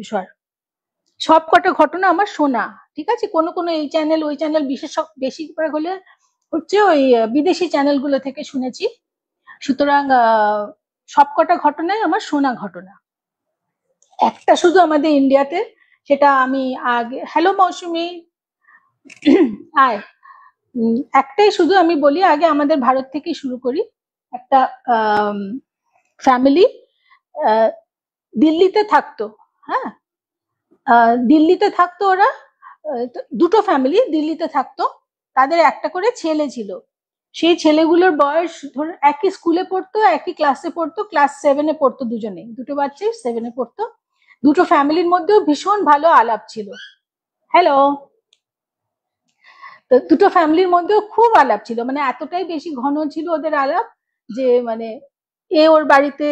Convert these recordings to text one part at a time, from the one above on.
তুষার। সবকটা ঘটনা আমার শোনা, ঠিক আছে? কোনো কোনো এই চ্যানেল ওই চ্যানেল, বিশেষ বেশিরভাগ হলে হচ্ছে ওই বিদেশি চ্যানেলগুলো থেকে শুনেছি। সুতরাং সবকটা ঘটনাই আমার শোনা ঘটনা। একটা শুধু আমাদের ইন্ডিয়াতে, সেটা আমি আগে, হ্যালো মৌসুমি, আয়, একটাই শুধু আমি বলি, আগে আমাদের ভারত থেকেই শুরু করি। একটা ফ্যামিলি দিল্লিতে থাকতো। হ্যাঁ, দিল্লিতে থাকতো ওরা, দুটো ফ্যামিলি দিল্লিতে থাকতো। তাদের একটা করে ছেলে ছিল। সেই ছেলেগুলোর বয়স ধরুন একই স্কুলে পড়তো, একই ক্লাসে পড়তো, ক্লাস 7-এ পড়তো দুজনে, দুটো বাচ্চাই 7-এ পড়তো। দুটো ফ্যামিলির মধ্যেও ভীষণ ভালো আলাপ ছিল। হ্যালো, তো দুটো ফ্যামিলির মধ্যেও খুব আলাপ ছিল, মানে এতটাই বেশি ঘন ছিল ওদের আলাপ যে মানে এ ওর বাড়িতে,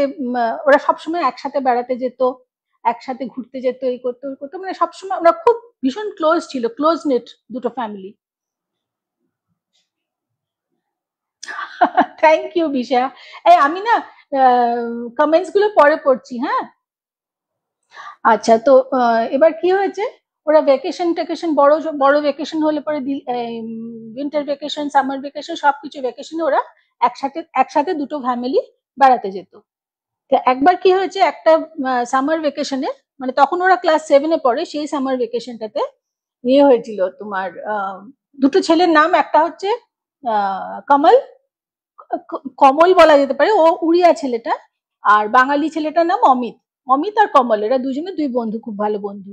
ওরা সবসময় একসাথে বেড়াতে যেত, একসাথে ঘুরতে যেত, এই করতো ওই করতো, মানে সবসময় ওরা খুব ভীষণ ক্লোজ ছিল, ক্লোজ নেট দুটো ফ্যামিলি। Thank you Bisha. এই আমি না কমেন্টস গুলো পরে পড়ছি, হ্যাঁ। আচ্ছা, তো এবার কি হয়েছে, ওরা ভ্যাকেশন টেকেশন, বড় বড় ভ্যাকেশন হলে পরে, উইন্টার ভ্যাকেশন, সামার ভ্যাকেশন, সবকিছু ভ্যাকেশনে ওরা একসাথে একসাথে দুটো ফ্যামিলি বেড়াতে যেত। তো একবার কি হয়েছে, একটা সামার ভ্যাকেশনে, মানে তখন ওরা ক্লাস 7-এ পড়ে, সেই সামার ভ্যাকেশনটাতে ইয়ে হয়েছিল তোমার, দুটো ছেলের নাম, একটা হচ্ছে কমল, কমল বলা যেতে পারে, ও উড়িয়া ছেলেটা, আর বাঙালি ছেলেটার নাম অমিত। অমিত আর কমল, এরা দুজনে দুই বন্ধু, খুব ভালো বন্ধু।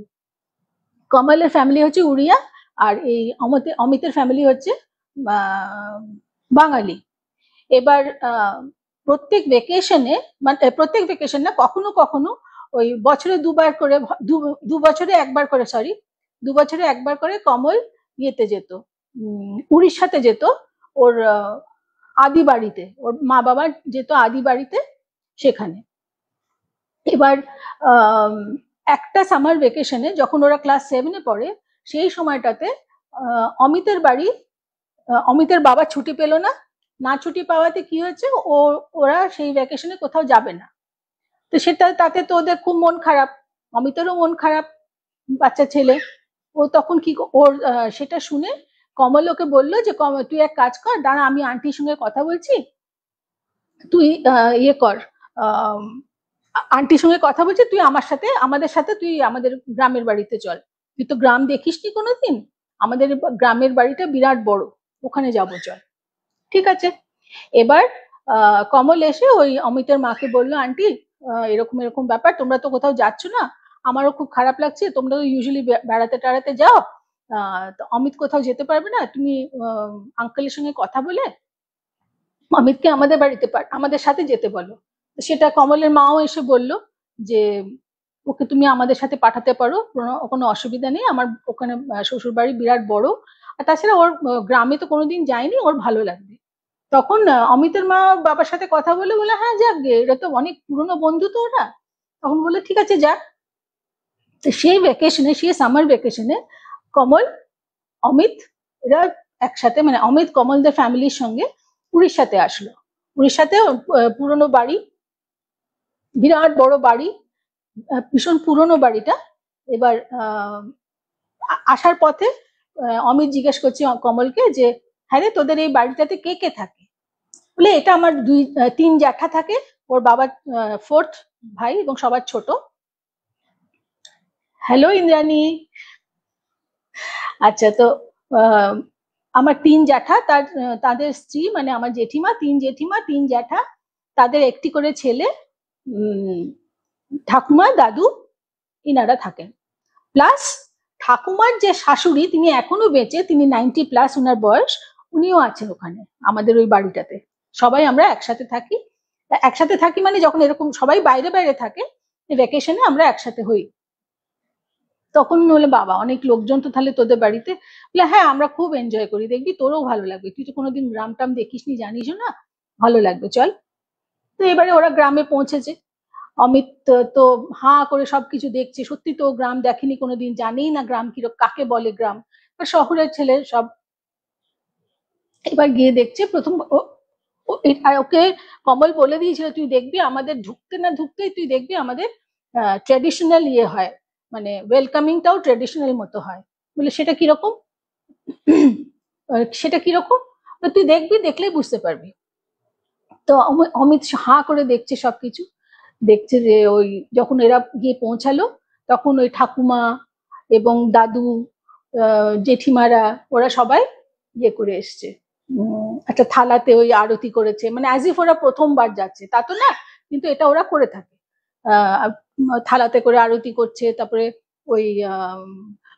কমলের ফ্যামিলি হচ্ছে উড়িয়া, আর এই অমিতের ফ্যামিলি হচ্ছে বাঙালি। এবার প্রত্যেক ভেকেশনে, মানে প্রত্যেক ভেকেশন না, কখনো কখনো ওই বছরে দুবার করে, দু বছরে একবার করে, সরি, 2 বছরে একবার করে কমল ইয়েতে যেত, উড়িষ্যাতে যেত, ওর আদি বাড়িতে, ওর মা বাবার যেত আদি বাড়িতে, সেখানে। এবার একটা সামার ভেকেশনে যখন ওরা ক্লাস 7-এ পড়ে, সেই সময়টাতে অমিতের বাড়ি, অমিতের বাবা ছুটি পেল না, না ছুটি পাওয়াতে কি হয়েছে, ওরা সেই ভ্যাকেশনে কোথাও যাবে না। তো সেটা, তাতে তো ওদের খুব মন খারাপ, অমিতেরও মন খারাপ, বাচ্চা ছেলে। ও তখন কি, ওর সেটা শুনে কমল ওকে বললো যে তুই এক কাজ কর, দাঁড়া আমি আন্টির সঙ্গে কথা বলছি, তুই ইয়ে কর, আন্টির সঙ্গে কথা বলছি, তুই আমার সাথে, আমাদের সাথে, তুই আমাদের গ্রামের বাড়িতে চল, তুই তো গ্রাম দেখিসনি কোনোদিন, আমাদের গ্রামের বাড়িটা বিরাট বড়, ওখানে যাবো, চল। ঠিক আছে। এবার কমল এসে ওই অমিতের মাকে বললো, আন্টি এরকম এরকম ব্যাপার, তোমরা তো কোথাও যাচ্ছ না, আমারও খুব খারাপ লাগছে, তোমরা তো ইউজুয়ালি বেড়াতে টেড়াতে যাও, তো অমিত কোথাও যেতে পারবে না, তুমি আঙ্কেলের সঙ্গে কথা বলে অমিতকে আমাদের বাড়িতে, আমাদের সাথে যেতে বলো। সেটা কমলের মাও এসে বলল যে ওকে তুমি আমাদের সাথে পাঠাতে পারো, কোনো অসুবিধা নেই, আমার ওখানে শ্বশুর বাড়ি বিরাট বড়, আর তাছাড়া ওর গ্রামে তো কোনোদিন যায়নি, ওর ভালো লাগবে। তখন অমিতের মা বাবার সাথে কথা বলে বলে, হ্যাঁ যাক গে, এরা তো অনেক পুরনো বন্ধু তো ওরা, তখন বলে ঠিক আছে যাক। তো সেই ভ্যাকেশনে, সেই সামার ভ্যাকেশনে কমল, অমিত, এরা একসাথে, মানে অমিত কমলদের ফ্যামিলির সঙ্গে উড়িষ্যাতে আসলো। উড়িষ্যাতে পুরনো বাড়ি, বিরাট বড় বাড়ি, ভীষণ পুরনো বাড়িটা। এবার আসার পথে অমিত জিজ্ঞেস করছে কমলকে যে, হ্যাঁ রে, তোদের এই বাড়িটাতে কে কে থাকে? বলে এটা আমার 3 জ্যাঠা থাকে, ওর বাবা 4th ভাই এবং সবার ছোট। হ্যালো ইন্দ্রাণী। আচ্ছা, তো আমার 3 জ্যাঠা, তাদের স্ত্রী, মানে আমার জেঠিমা, 3 জেঠিমা, 3 জ্যাঠা, তাদের একটি করে ছেলে, ঠাকুমা, দাদু, ইনারা থাকেন। প্লাস ঠাকুমার যে শাশুড়ি, তিনি এখনো বেঁচে, তিনি 90+, উনার বয়স, উনিও আছেন ওখানে আমাদের ওই বাড়িটাতে। সবাই আমরা একসাথে থাকি। একসাথে থাকি মানে যখন এরকম সবাই বাইরে বাইরে থাকে, ভ্যাকেশনে আমরা একসাথে হই। তখন বলে, বাবা অনেক লোকজন তো তাহলে তোদের বাড়িতে? বলে হ্যাঁ, আমরা খুব এনজয় করি, দেখবি তোরও ভালো লাগবে, তুই তো কোনোদিন গ্রাম টাম দেখিসনি, জানিস না, ভালো লাগবে, চল। তো এবারে ওরা গ্রামে পৌঁছেছে, অমিত তো হাঁ করে সবকিছু দেখছে, সত্যি তো গ্রাম দেখেনি কোনোদিন, জানেই না গ্রাম কি, কাকে বলে গ্রাম, শহরের ছেলে সব। এবার গিয়ে দেখছে, প্রথম ওকে কমল বলে দিয়েছিল, তুই দেখবি আমাদের ঢুকতে না ঢুকতেই তুই দেখবি আমাদের ট্র্যাডিশনাল ইয়ে হয়, মানে ওয়েলকামিংটাও ট্রেডিশনাল মতো হয়। বলে সেটা কিরকম? সেটা কিরকম? তুই দেখবি, দেখলেই বুঝতে পারবি। তো অমিত হাঁ করে দেখছে সবকিছু, দেখছে যে ওই যখন এরা গিয়ে পৌঁছালো তখন ওই ঠাকুমা এবং দাদু, জেঠিমারা, ওরা সবাই ইয়ে করে এসছে, একটা থালাতে ওই আরতি করেছে, মানে অ্যাজ ইফ ওরা প্রথমবার যাচ্ছে, তা তো না, কিন্তু এটা ওরা করে থাকে। থালাতে করে আরতি করছে, তারপরে ওই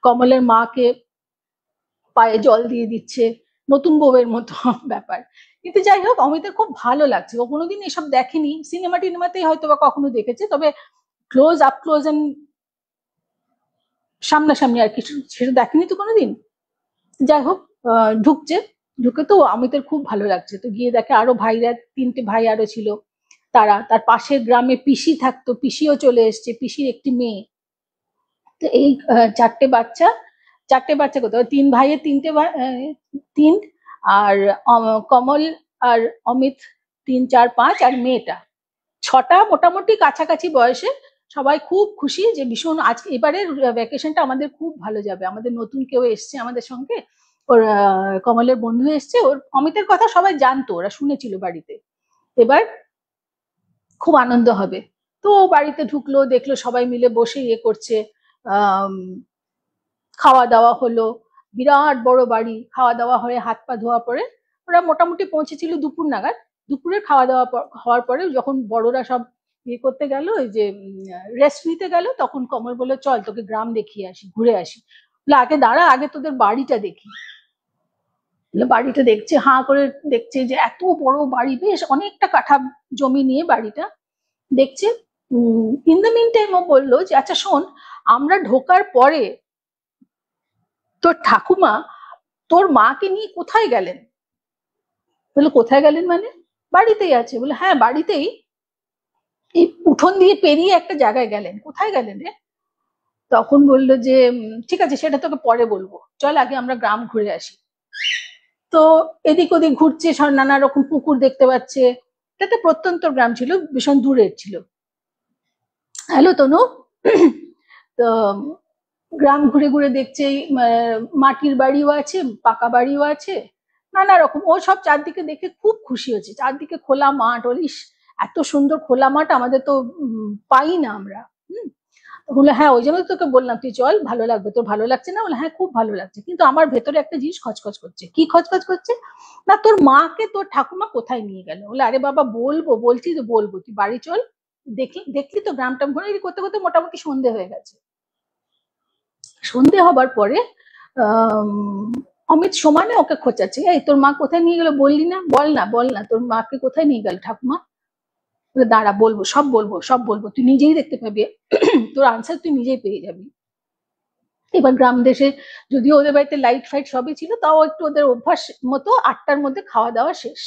কমলের মাকে পায়ে জল দিয়ে দিচ্ছে, নতুন বউয়ের মতো ব্যাপার। কিন্তু যাই হোক, অমিতের খুব ভালো লাগছে, ও কোনোদিন এসব দেখেনি, সিনেমা টিনেমাতেই হয়তো বা কখনো দেখেছে, তবে আপ ক্লোজ এন্ড সামনাসামনি আর কি সেটা দেখেনি তো কোনোদিন। যাই হোক, ঢুকছে, ঢুকে তো অমিতের খুব ভালো লাগছে, তো গিয়ে দেখে আরো ভাইরা, 3টে ভাই আরো ছিল, তার পাশের গ্রামে পিসি থাকতো, পিসিও চলে এসছে, পিসির একটি মেয়ে। তো এই 4টে বাচ্চা কোথাও, 3 ভাইয়ের 3 আর কমল আর অমিত 3, 4, 5 আর মেয়েটা 6টা, মোটামুটি কাছাকাছি বয়সে। সবাই খুব খুশি যে ভীষণ আজকে এবারের ভ্যাকেশনটা আমাদের খুব ভালো যাবে, আমাদের নতুন কেউ এসছে আমাদের সঙ্গে, ওর কমলের বন্ধু এসছে, ওর অমিতের কথা সবাই জানতো, ওরা শুনেছিল বাড়িতে, এবার খুব আনন্দ হবে। তো বাড়িতে ঢুকলো, দেখলো সবাই মিলে বসে ইয়ে করছে, খাওয়া দাওয়া হলো, বিরাট বড় বাড়ি, খাওয়া দাওয়া হয়ে হাত পা ধোয়া পরে ওরা মোটামুটি পৌঁছেছিল দুপুর নাগাদ। দুপুরের খাওয়া দাওয়া হওয়ার পরে যখন বড়রা সব ইয়ে করতে গেল, ওই যে রেস্ট নিতে গেল, তখন কমল বললো চল তোকে গ্রাম দেখিয়ে আসি, ঘুরে আসি। বলে আগে দাঁড়া, আগে তোদের বাড়িটা দেখি। বাড়িটা দেখছে, হাঁ করে দেখছে যে এত বড় বাড়ি, বেশ অনেকটা কাঠা জমি নিয়ে বাড়িটা দেখছে। ইন দ্য মিন টাইম ও বললো যে আচ্ছা শোন, আমরা ঢোকার পরে তোর ঠাকুমা তোর মাকে নিয়ে কোথায় গেলেন? বলে কোথায় গেলেন মানে? বাড়িতেই আছে। বলে হ্যাঁ বাড়িতেই, এই উঠোন দিয়ে পেরিয়ে একটা জায়গায় গেলেন। কোথায় গেলেন রে? তখন বললো যে ঠিক আছে সেটা তোকে পরে বলবো, চল আগে আমরা গ্রাম ঘুরে আসি। তো এদিক ওদিক ঘুরছে, নানা রকম পুকুর দেখতে পাচ্ছে, এটা একটা প্রত্যন্ত গ্রাম ছিল, ভীষণ দূরের ছিল। হ্যালো তনু। তো গ্রাম ঘুরে ঘুরে দেখছে, মাটির বাড়িও আছে, পাকা বাড়িও আছে, নানা রকম, ও সব চারদিকে দেখে খুব খুশি হয়েছে, চারদিকে খোলা মাঠ, বলিস এত সুন্দর খোলা মাঠ আমাদের তো পাই না আমরা। বলে হ্যাঁ ওই জন্য তোকে বললাম তুই চল, ভালো লাগবে, তোর ভালো লাগছে না? বলে হ্যাঁ খুব ভালো লাগছে, কিন্তু আমার ভেতরে একটা জিনিস খচখচ করছে। কি খচখচ করছে? না তোর মাকে তোর ঠাকুমা কোথায় নিয়ে গেল? বলে আরে বাবা বলবো, বলছি তো বলবো, তুই বাড়ি চল, দেখলি তো গ্রাম টাম ঘুরে করতে করতে মোটামুটি সন্ধে হয়ে গেছে। সন্ধে হবার পরে অমিত সমানে ওকে খোঁচাচ্ছে, এই তোর মা কোথায় নিয়ে গেল বললি না, বল না তোর মাকে কোথায় নিয়ে গেল ঠাকুমা? দাঁড়া বলবো, সব বলবো, তুই নিজেই দেখতে পাবি, তোর আনসার তুই নিজেই পেয়ে যাবি। এবার গ্রাম দেশে যদিও ওদের বাড়িতে লাইট ফাইট সবই ছিল, তাও একটু ওদের অভ্যাস মতো 8টার মধ্যে খাওয়া দাওয়া শেষ।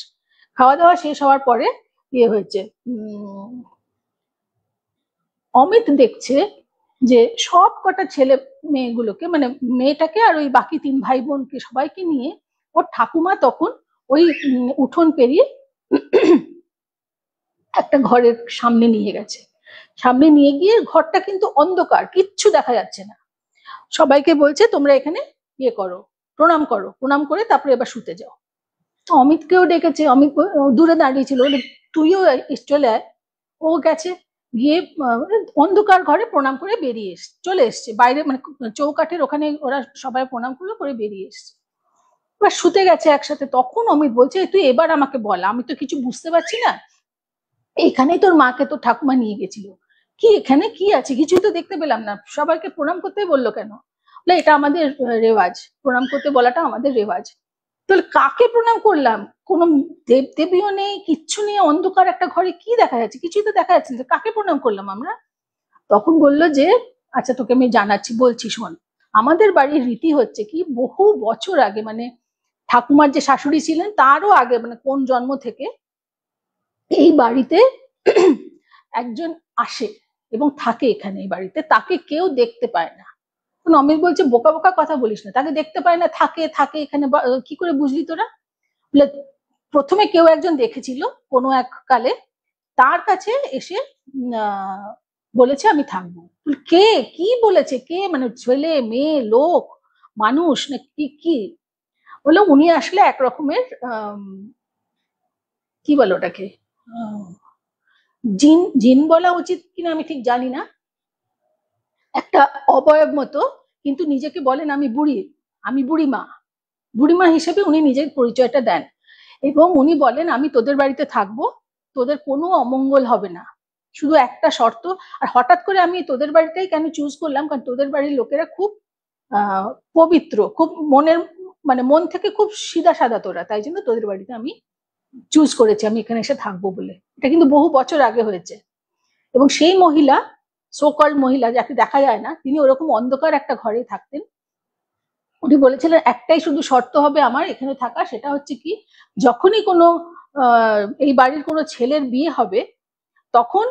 খাওয়া দাওয়া শেষ হওয়ার পরে ইয়ে হয়েছে, অমিত দেখছে যে সব কটা ছেলে মেয়েগুলোকে, মানে মেয়েটাকে আর ওই বাকি 3 ভাই বোনকে সবাইকে নিয়ে ওর ঠাকুমা তখন ওই উঠোন পেরিয়ে একটা ঘরের সামনে নিয়ে গেছে। সামনে নিয়ে গিয়ে ঘরটা কিন্তু অন্ধকার, কিচ্ছু দেখা যাচ্ছে না। সবাইকে বলছে তোমরা এখানে ইয়ে করো, প্রণাম করো, প্রণাম করে তারপরে এবার শুতে যাও। অমিতকেও ডেকেছে, অমিত দূরে দাঁড়িয়ে ছিল, তুইও চলে আয়। ও গেছে, গিয়ে অন্ধকার ঘরে প্রণাম করে বেরিয়ে চলে এসছে বাইরে, মানে চৌকাঠের ওখানে ওরা সবাই প্রণাম করলো, করে বেরিয়ে এসছে। এবার শুতে গেছে একসাথে। তখন অমিত বলছে তুই এবার আমাকে বল, আমি তো কিছু বুঝতে পারছি না, এখানেই তোর মাকে তোর ঠাকুমা নিয়ে গেছিল, কি এখানে কি আছে, কিছুই তো দেখতে পেলাম না, সবাইকে প্রণাম করতে বললো কেন? বলে এটা আমাদের রেওয়াজ, প্রণাম করতে বলাটা আমাদের রেওয়াজ। তাহলে কাকে প্রণাম করলাম? কোনো দেব দেবীও নেই, কিচ্ছু নেই, অন্ধকার একটা ঘরে, কি দেখা যাচ্ছে? কিছুই তো দেখা যাচ্ছে না, কাকে প্রণাম করলাম আমরা? তখন বললো যে আচ্ছা তোকে আমি জানাচ্ছি, বলছি শোন, আমাদের বাড়ির রীতি হচ্ছে কি, বহু বছর আগে, মানে ঠাকুমার যে শাশুড়ি ছিলেন তারও আগে, মানে কোন জন্ম থেকে এই বাড়িতে একজন আসে এবং থাকে এখানে এই বাড়িতে, তাকে কেউ দেখতে পায় না। অমিত বলছে বোকা বোকা কথা বলিস না, তাকে দেখতে পায় না, থাকে থাকে এখানে, কি করে বুঝলি তোরা? বলে প্রথমে কেউ একজন দেখেছিল কোনো এক কালে, তার কাছে এসে বলেছে আমি থাকবো। কে? কি বলেছে? কে? মানে ছেলে, মেয়ে, লোক, মানুষ না কি? কি বললো উনি আসলে এক রকমের কি বলে ওটাকে, আহ, জিন, জিন বলা উচিত কিনা আমি ঠিক জানি না, একটা অবয়ব মতো, কিন্তু নিজেকে বলেন আমি বুড়ি, আমি বুড়িমা, বুড়িমা হিসেবে উনি নিজের পরিচয়টা দেন। এবং উনি বলেন আমি তোদের বাড়িতে থাকবো, তোদের কোনো অমঙ্গল হবে না, শুধু একটা শর্ত। আর হঠাৎ করে আমি তোদের বাড়িটাই কেন চুজ করলাম, কারণ তোদের বাড়ির লোকেরা খুব পবিত্র, খুব মনের, মানে মন থেকে খুব সিধা সাদা তোরা, তাই জন্য তোদের বাড়িতে আমি চুজ করেছি, আমি এখানে এসে থাকবো বলে। এটা কিন্তু বহু বছর আগে হয়েছে। এবং সেই মহিলা, সো কল্ড মহিলা যাকে দেখা যায় না, তিনি ওরকম অন্ধকার একটা ঘরে থাকতেন। উনি বলেছিলেন একটাই শুধু শর্ত হবে আমার এখানে থাকা, সেটা হচ্ছে কি, যখনই কোনো এই বাড়ির কোনো ছেলের বিয়ে হবে, তখন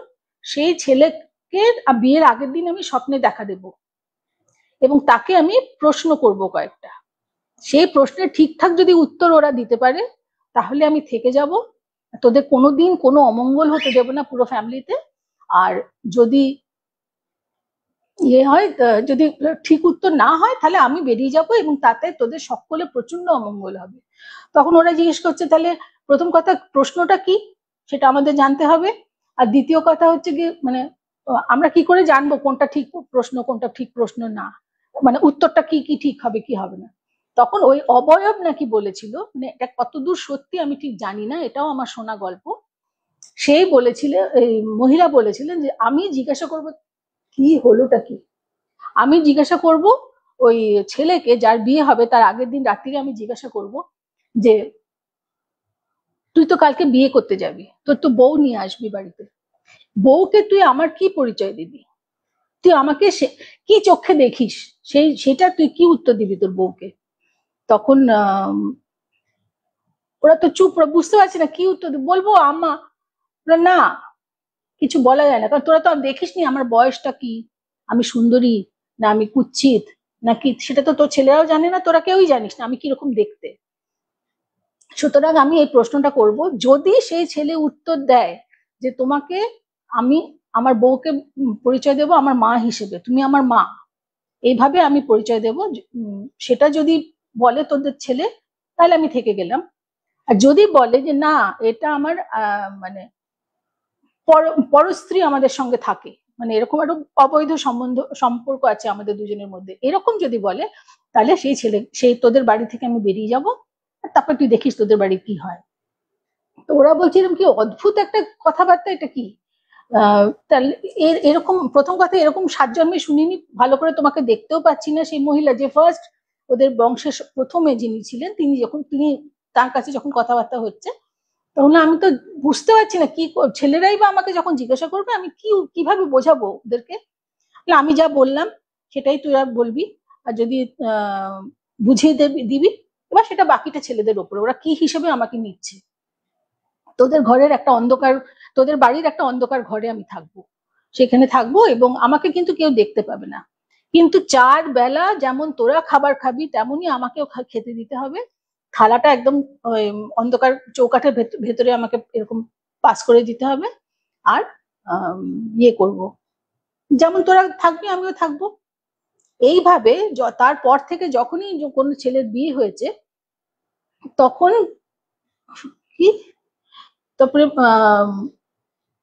সেই ছেলেকে বিয়ের আগের দিন আমি স্বপ্নে দেখা দেব, এবং তাকে আমি প্রশ্ন করব কয়েকটা, সেই প্রশ্নের ঠিকঠাক যদি উত্তর ওরা দিতে পারে, তাহলে আমি থেকে যাব, তোদের কোনোদিন কোনো অমঙ্গল হতে দেব না পুরো ফ্যামিলিতে। আর যদি ইয়ে হয়, যদি ঠিক উত্তর না হয়, তাহলে আমি বেরিয়ে যাব, এবং তাতে তোদের সকলে প্রচন্ড অমঙ্গল হবে। তখন ওরা জিজ্ঞেস করছে তাহলে প্রথম কথা প্রশ্নটা কি, সেটা আমাদের জানতে হবে। আর দ্বিতীয় কথা হচ্ছে কি, মানে আমরা কি করে জানবো কোনটা ঠিক প্রশ্ন কোনটা ঠিক প্রশ্ন না, মানে উত্তরটা কি কি ঠিক হবে কি হবে না। তখন ওই অবয়ব নাকি বলেছিল, মানে এটা কতদূর সত্যি আমি ঠিক জানি না, এটাও আমার শোনা গল্প, সেই বলেছিল, এই মহিলা বলেছিলেন যে আমি জিজ্ঞাসা করবো কি হলোটা কি, আমি জিজ্ঞাসা করব ওই ছেলেকে, যার বিয়ে হবে তার আগের দিন রাত্রিরে আমি জিজ্ঞাসা করব যে তুই তো কালকে বিয়ে করতে যাবি, তোর তো বউ নিয়ে আসবি বাড়িতে, বউকে তুই আমার কি পরিচয় দিবি, তুই আমাকে কি চোখে দেখিস, সেটা তুই কি উত্তর দিবি তোর বউকে। তখন ওরা তো চুপ, বুঝতে পারছে না কি উত্তর বলবো। আম্মা না, কিছু বলা যায় না, কারণ তোরা তো আর দেখিসনি আমার বয়সটা কি, আমি সুন্দরী না আমি কুৎসিত নাকি, সেটা তো তোর ছেলেরাও জানে না, তোরা কেউই জানিস না আমি কিরকম দেখতে। সুতরাং আমি এই প্রশ্নটা করব, যদি সেই ছেলে উত্তর দেয় যে তোমাকে আমি আমার বউকে পরিচয় দেব আমার মা হিসেবে, তুমি আমার মা, এইভাবে আমি পরিচয় দেব, সেটা যদি বলে তোদের ছেলে, তাহলে আমি থেকে গেলাম। আর যদি বলে যে না, এটা আমার মানে পরস্ত্রী আমাদের সঙ্গে থাকে, মানে এরকম একটা অবৈধ সম্পর্ক আছে আমাদের দুজনের মধ্যে, এরকম যদি বলে, তাহলে সেই তোদের বাড়ি থেকে আমি বেরিয়ে যাব, আর তারপর তুই দেখিস তোদের বাড়ি কি হয়। তো ওরা বলছিলাম কি অদ্ভুত একটা কথাবার্তা, এটা কি তাহলে এরকম প্রথম কথা, এরকম 7 জন্মে শুনিনি, ভালো করে তোমাকে দেখতেও পাচ্ছি না। সেই মহিলা যে ফার্স্ট ওদের বংশের প্রথমে যিনি ছিলেন, তিনি তার কাছে যখন কথাবার্তা হচ্ছে, তখন আমি তো বুঝতে পারছি না কি, ছেলেরাই বা আমাকে যখন জিজ্ঞাসা করবে আমি কিভাবে বোঝাবো ওদেরকে। আমি যা বললাম সেটাই তুই আর বলবি, আর যদি বুঝিয়ে দিবি, এবার সেটা বাকিটা ছেলেদের ওপরে, ওরা কি হিসেবে আমাকে নিচ্ছে। তোদের ঘরের একটা অন্ধকার, তোদের বাড়ির একটা অন্ধকার ঘরে আমি থাকবো, সেখানে থাকবো, এবং আমাকে কিন্তু কেউ দেখতে পাবে না, কিন্তু 4 বেলা যেমন তোরা খাবার খাবি তেমনই আমাকেও খেতে দিতে হবে, থালাটা একদম অন্ধকার চৌকাঠের ভেতরে আমাকে এরকম পাস করে দিতে হবে। আর ইয়ে করব, যেমন তোরা থাকবি আমিও থাকবো। এইভাবে তারপর থেকে যখনই কোনো ছেলের বিয়ে হয়েছে, তখন কি, তারপরে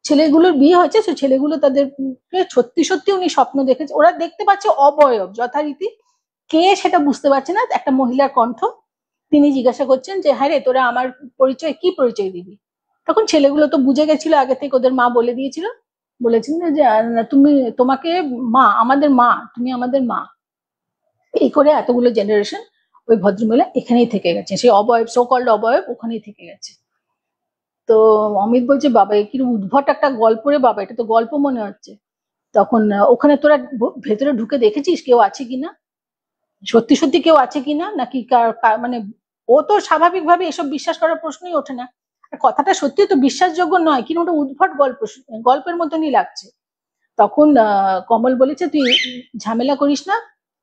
ছেলেগুলোর বিয়ে হয়েছে, সে ছেলেগুলো তাদেরকে সত্যি সত্যি উনি স্বপ্ন দেখেছে, ওরা দেখতে পাচ্ছে অবয়ব যথারীতি, কে সেটা বুঝতে পারছে না, একটা মহিলার কণ্ঠ, তিনি জিজ্ঞাসা করছেন যে হ্যাঁ রে তোরা আমার পরিচয় কি পরিচয় দিবি। তখন ছেলেগুলো তো বুঝে গেছিল আগে থেকে, ওদের মা বলে দিয়েছিল, বলেছিলেন যে তুমি তোমাকে মা, আমাদের মা, তুমি আমাদের মা। এই করে এতগুলো জেনারেশন ওই ভদ্রমহিলা এখানেই থেকে গেছে, সেই অবয়ব, সো কল্ড অবয়ব ওখানেই থেকে গেছে। তো অমিত বলছে বাবা এ কিরকম উদ্ভট একটা গল্প রে বাবা, এটা তো গল্প মনে হচ্ছে। তখন ওখানে তোরা ভেতরে ঢুকে দেখেছিস কেউ আছে কিনা, সত্যি সত্যি কেউ আছে কিনা, নাকি মানে ও তো স্বাভাবিকভাবে এসব বিশ্বাস করার প্রশ্নই ওঠে না, আর কথাটা সত্যি তো বিশ্বাসযোগ্য নয়, কিন্তু ওটা উদ্ভট গল্প, গল্পের মতনই লাগছে। তখন কমল বলেছে তুই ঝামেলা করিস না,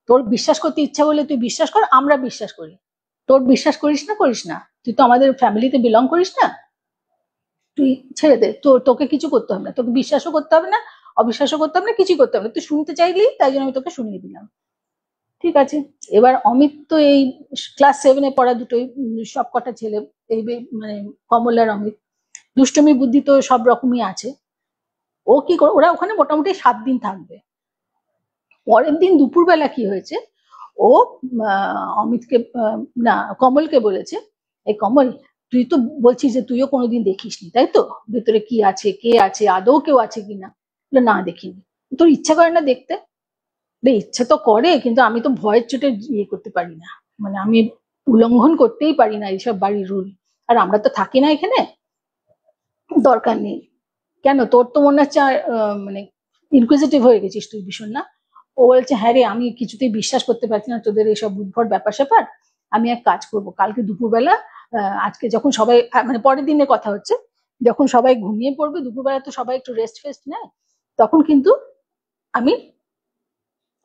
তোর বিশ্বাস করতে ইচ্ছা হলে তুই বিশ্বাস কর, আমরা বিশ্বাস করি, তোর বিশ্বাস করিস না করিস না, তুই তো আমাদের ফ্যামিলিতে বিলং করিস না, তুই ছেড়ে দে, তোকে কিছু করতে হবে না, তোকে বিশ্বাসও করতে হবে না, অবিশ্বাসও করতাম না, কিছুই করতাম না, তুই শুনতে চাইলি তাই জন্য আমি তোকে শুনিয়ে দিলাম। ঠিক আছে, এবার অমিত তো এই ক্লাস 7-এ পড়া দুটোই সব কটা ছেলে, এই মানে কমল আর অমিত, দুষ্টমি বুদ্ধি তো সব রকমই আছে। ও কি করে, ওরা ওখানে মোটামুটি 7 দিন থাকবে। পরের দিন দুপুরবেলা কি হয়েছে, ও অমিতকে না কমলকে বলেছে, এই কমল, তুই তো বলছিস যে তুইও কোনোদিন দেখিসনি তাই তো, ভেতরে কি আছে, কে আছে, আদৌ কেউ আছে কিনা। না দেখিনি। তোর ইচ্ছা করে না দেখতে? ইচ্ছা তো করে, কিন্তু আমি তো ভয়ের চোটে ইয়ে করতে পারি না, মানে আমি উল্লঙ্ঘন করতেই পারি না এইসব বাড়ির রুল। আর আমরা তো থাকি না এখানে, দরকার নেই। কেন, তোর তো মনে হচ্ছে মানে ইনকুইজিটিভ হয়ে গেছিস তুই ভীষণ না? ও বলছে, হ্যাঁ রে, আমি কিছুতেই বিশ্বাস করতে পারছি না তোদের এইসব উদ্ভট ব্যাপার স্যাপার। আমি এক কাজ করব, কালকে দুপুরবেলা, আজকে যখন সবাই, মানে পরের দিনের কথা হচ্ছে, যখন সবাই ঘুমিয়ে পড়বে, দুপুরবেলা তো সবাই একটু রেস্ট ফেস্ট নেয়, তখন কিন্তু আমি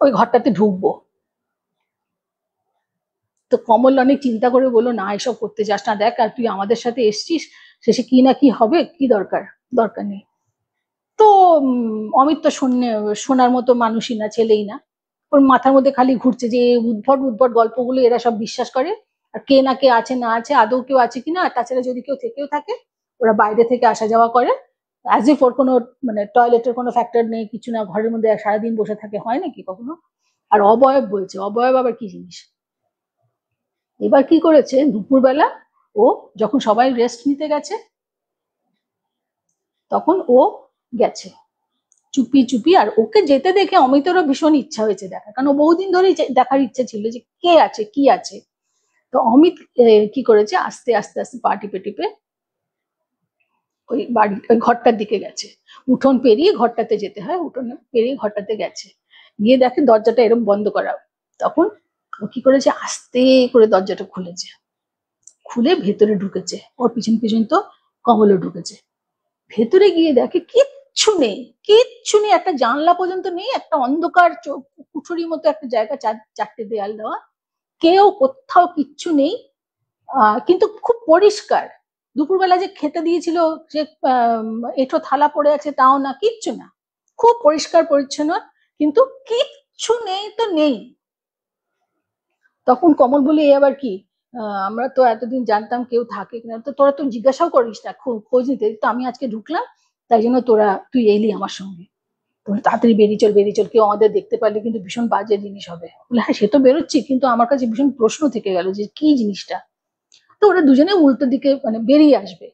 ওই ঘরটাতে ঢুকবো। তো কমল অনেক চিন্তা করে বললো, না এসব করতে যাস না, দেখ আর তুই আমাদের সাথে এসছিস, শেষে কি না কি হবে, কি দরকার, দরকার নেই। তো অমিত তো শোনার মতো মানুষই না, ছেলেই না, ওর মাথার মধ্যে খালি ঘুরছে যে উদ্ভট উদ্ভট গল্পগুলো এরা সব বিশ্বাস করে, আর কে না কে আছে না আছে, আদৌ কেউ আছে কিনা, আর তাছাড়া যদি কেউ থেকেও থাকে, ওরা বাইরে থেকে আসা যাওয়া করে, অ্যাজ ইফ ওর কোনো মানে টয়লেটের কোনো ফ্যাক্টর নেই, কিছু না, ঘরের মধ্যে সারাদিন বসে থাকে, হয় নাকি কখনো? আর অবয়ব বলছে, অবয়ব আবার কি জিনিস। এবার কি করেছে, দুপুরবেলা ও যখন সবাই রেস্ট নিতে গেছে, তখন ও গেছে চুপি চুপি, আর ওকে যেতে দেখে অমিতেরও ভীষণ ইচ্ছা হয়েছে দেখা, কারণ ও বহুদিন ধরেই দেখার ইচ্ছে ছিল যে কে আছে কি আছে। তো অমিত কি করেছে, আস্তে আস্তে আস্তে পা টিপে টিপে ওই বাড়ি, ওই ঘরটার দিকে গেছে। উঠোন পেরিয়ে ঘরটাতে যেতে হয়, উঠোন পেরিয়ে ঘরটাতে গেছে, গিয়ে দেখে দরজাটা এরকম বন্ধ করা। তখন ও কি করেছে, আস্তে করে দরজাটা খুলেছে, খুলে ভেতরে ঢুকেছে, ওর পিছন পিছন তো কমলও ঢুকেছে। ভেতরে গিয়ে দেখে কিচ্ছু নেই, কিচ্ছু নেই, একটা জানলা পর্যন্ত নেই, একটা অন্ধকার কুঠুরির মতো একটা জায়গা, চারটে দেয়াল দেওয়া, কেউ কোথাও কিচ্ছু নেই। কিন্তু খুব পরিষ্কার। দুপুরবেলা যে খেতে দিয়েছিল, যে এঁঠো থালা পড়ে আছে তাও না, কিচ্ছু না, খুব পরিষ্কার পরিচ্ছন্ন, কিন্তু কিচ্ছু নেই তো নেই। তখন কমল বলে, এ আবার কি, আমরা তো এতদিন জানতাম কেউ থাকে কিনা, তো তোরা তো জিজ্ঞাসাও করিস না, খোঁজ নিতে, তো আমি আজকে ঢুকলাম, তাই জন্য তুই এলি আমার সঙ্গে, তোরা তাড়াতাড়ি বেরিয়ে চল, বেরিয়ে চল, কেউ আমাদের দেখতে পারলে কিন্তু ভীষণ বাজে জিনিস হবে। বলে, হ্যাঁ সে তো বেরোচ্ছি, কিন্তু আমার কাছে ভীষণ প্রশ্ন থেকে গেল যে কি জিনিসটা। তো ওরা দুজনে উল্টো দিকে মানে বেরিয়ে আসবে,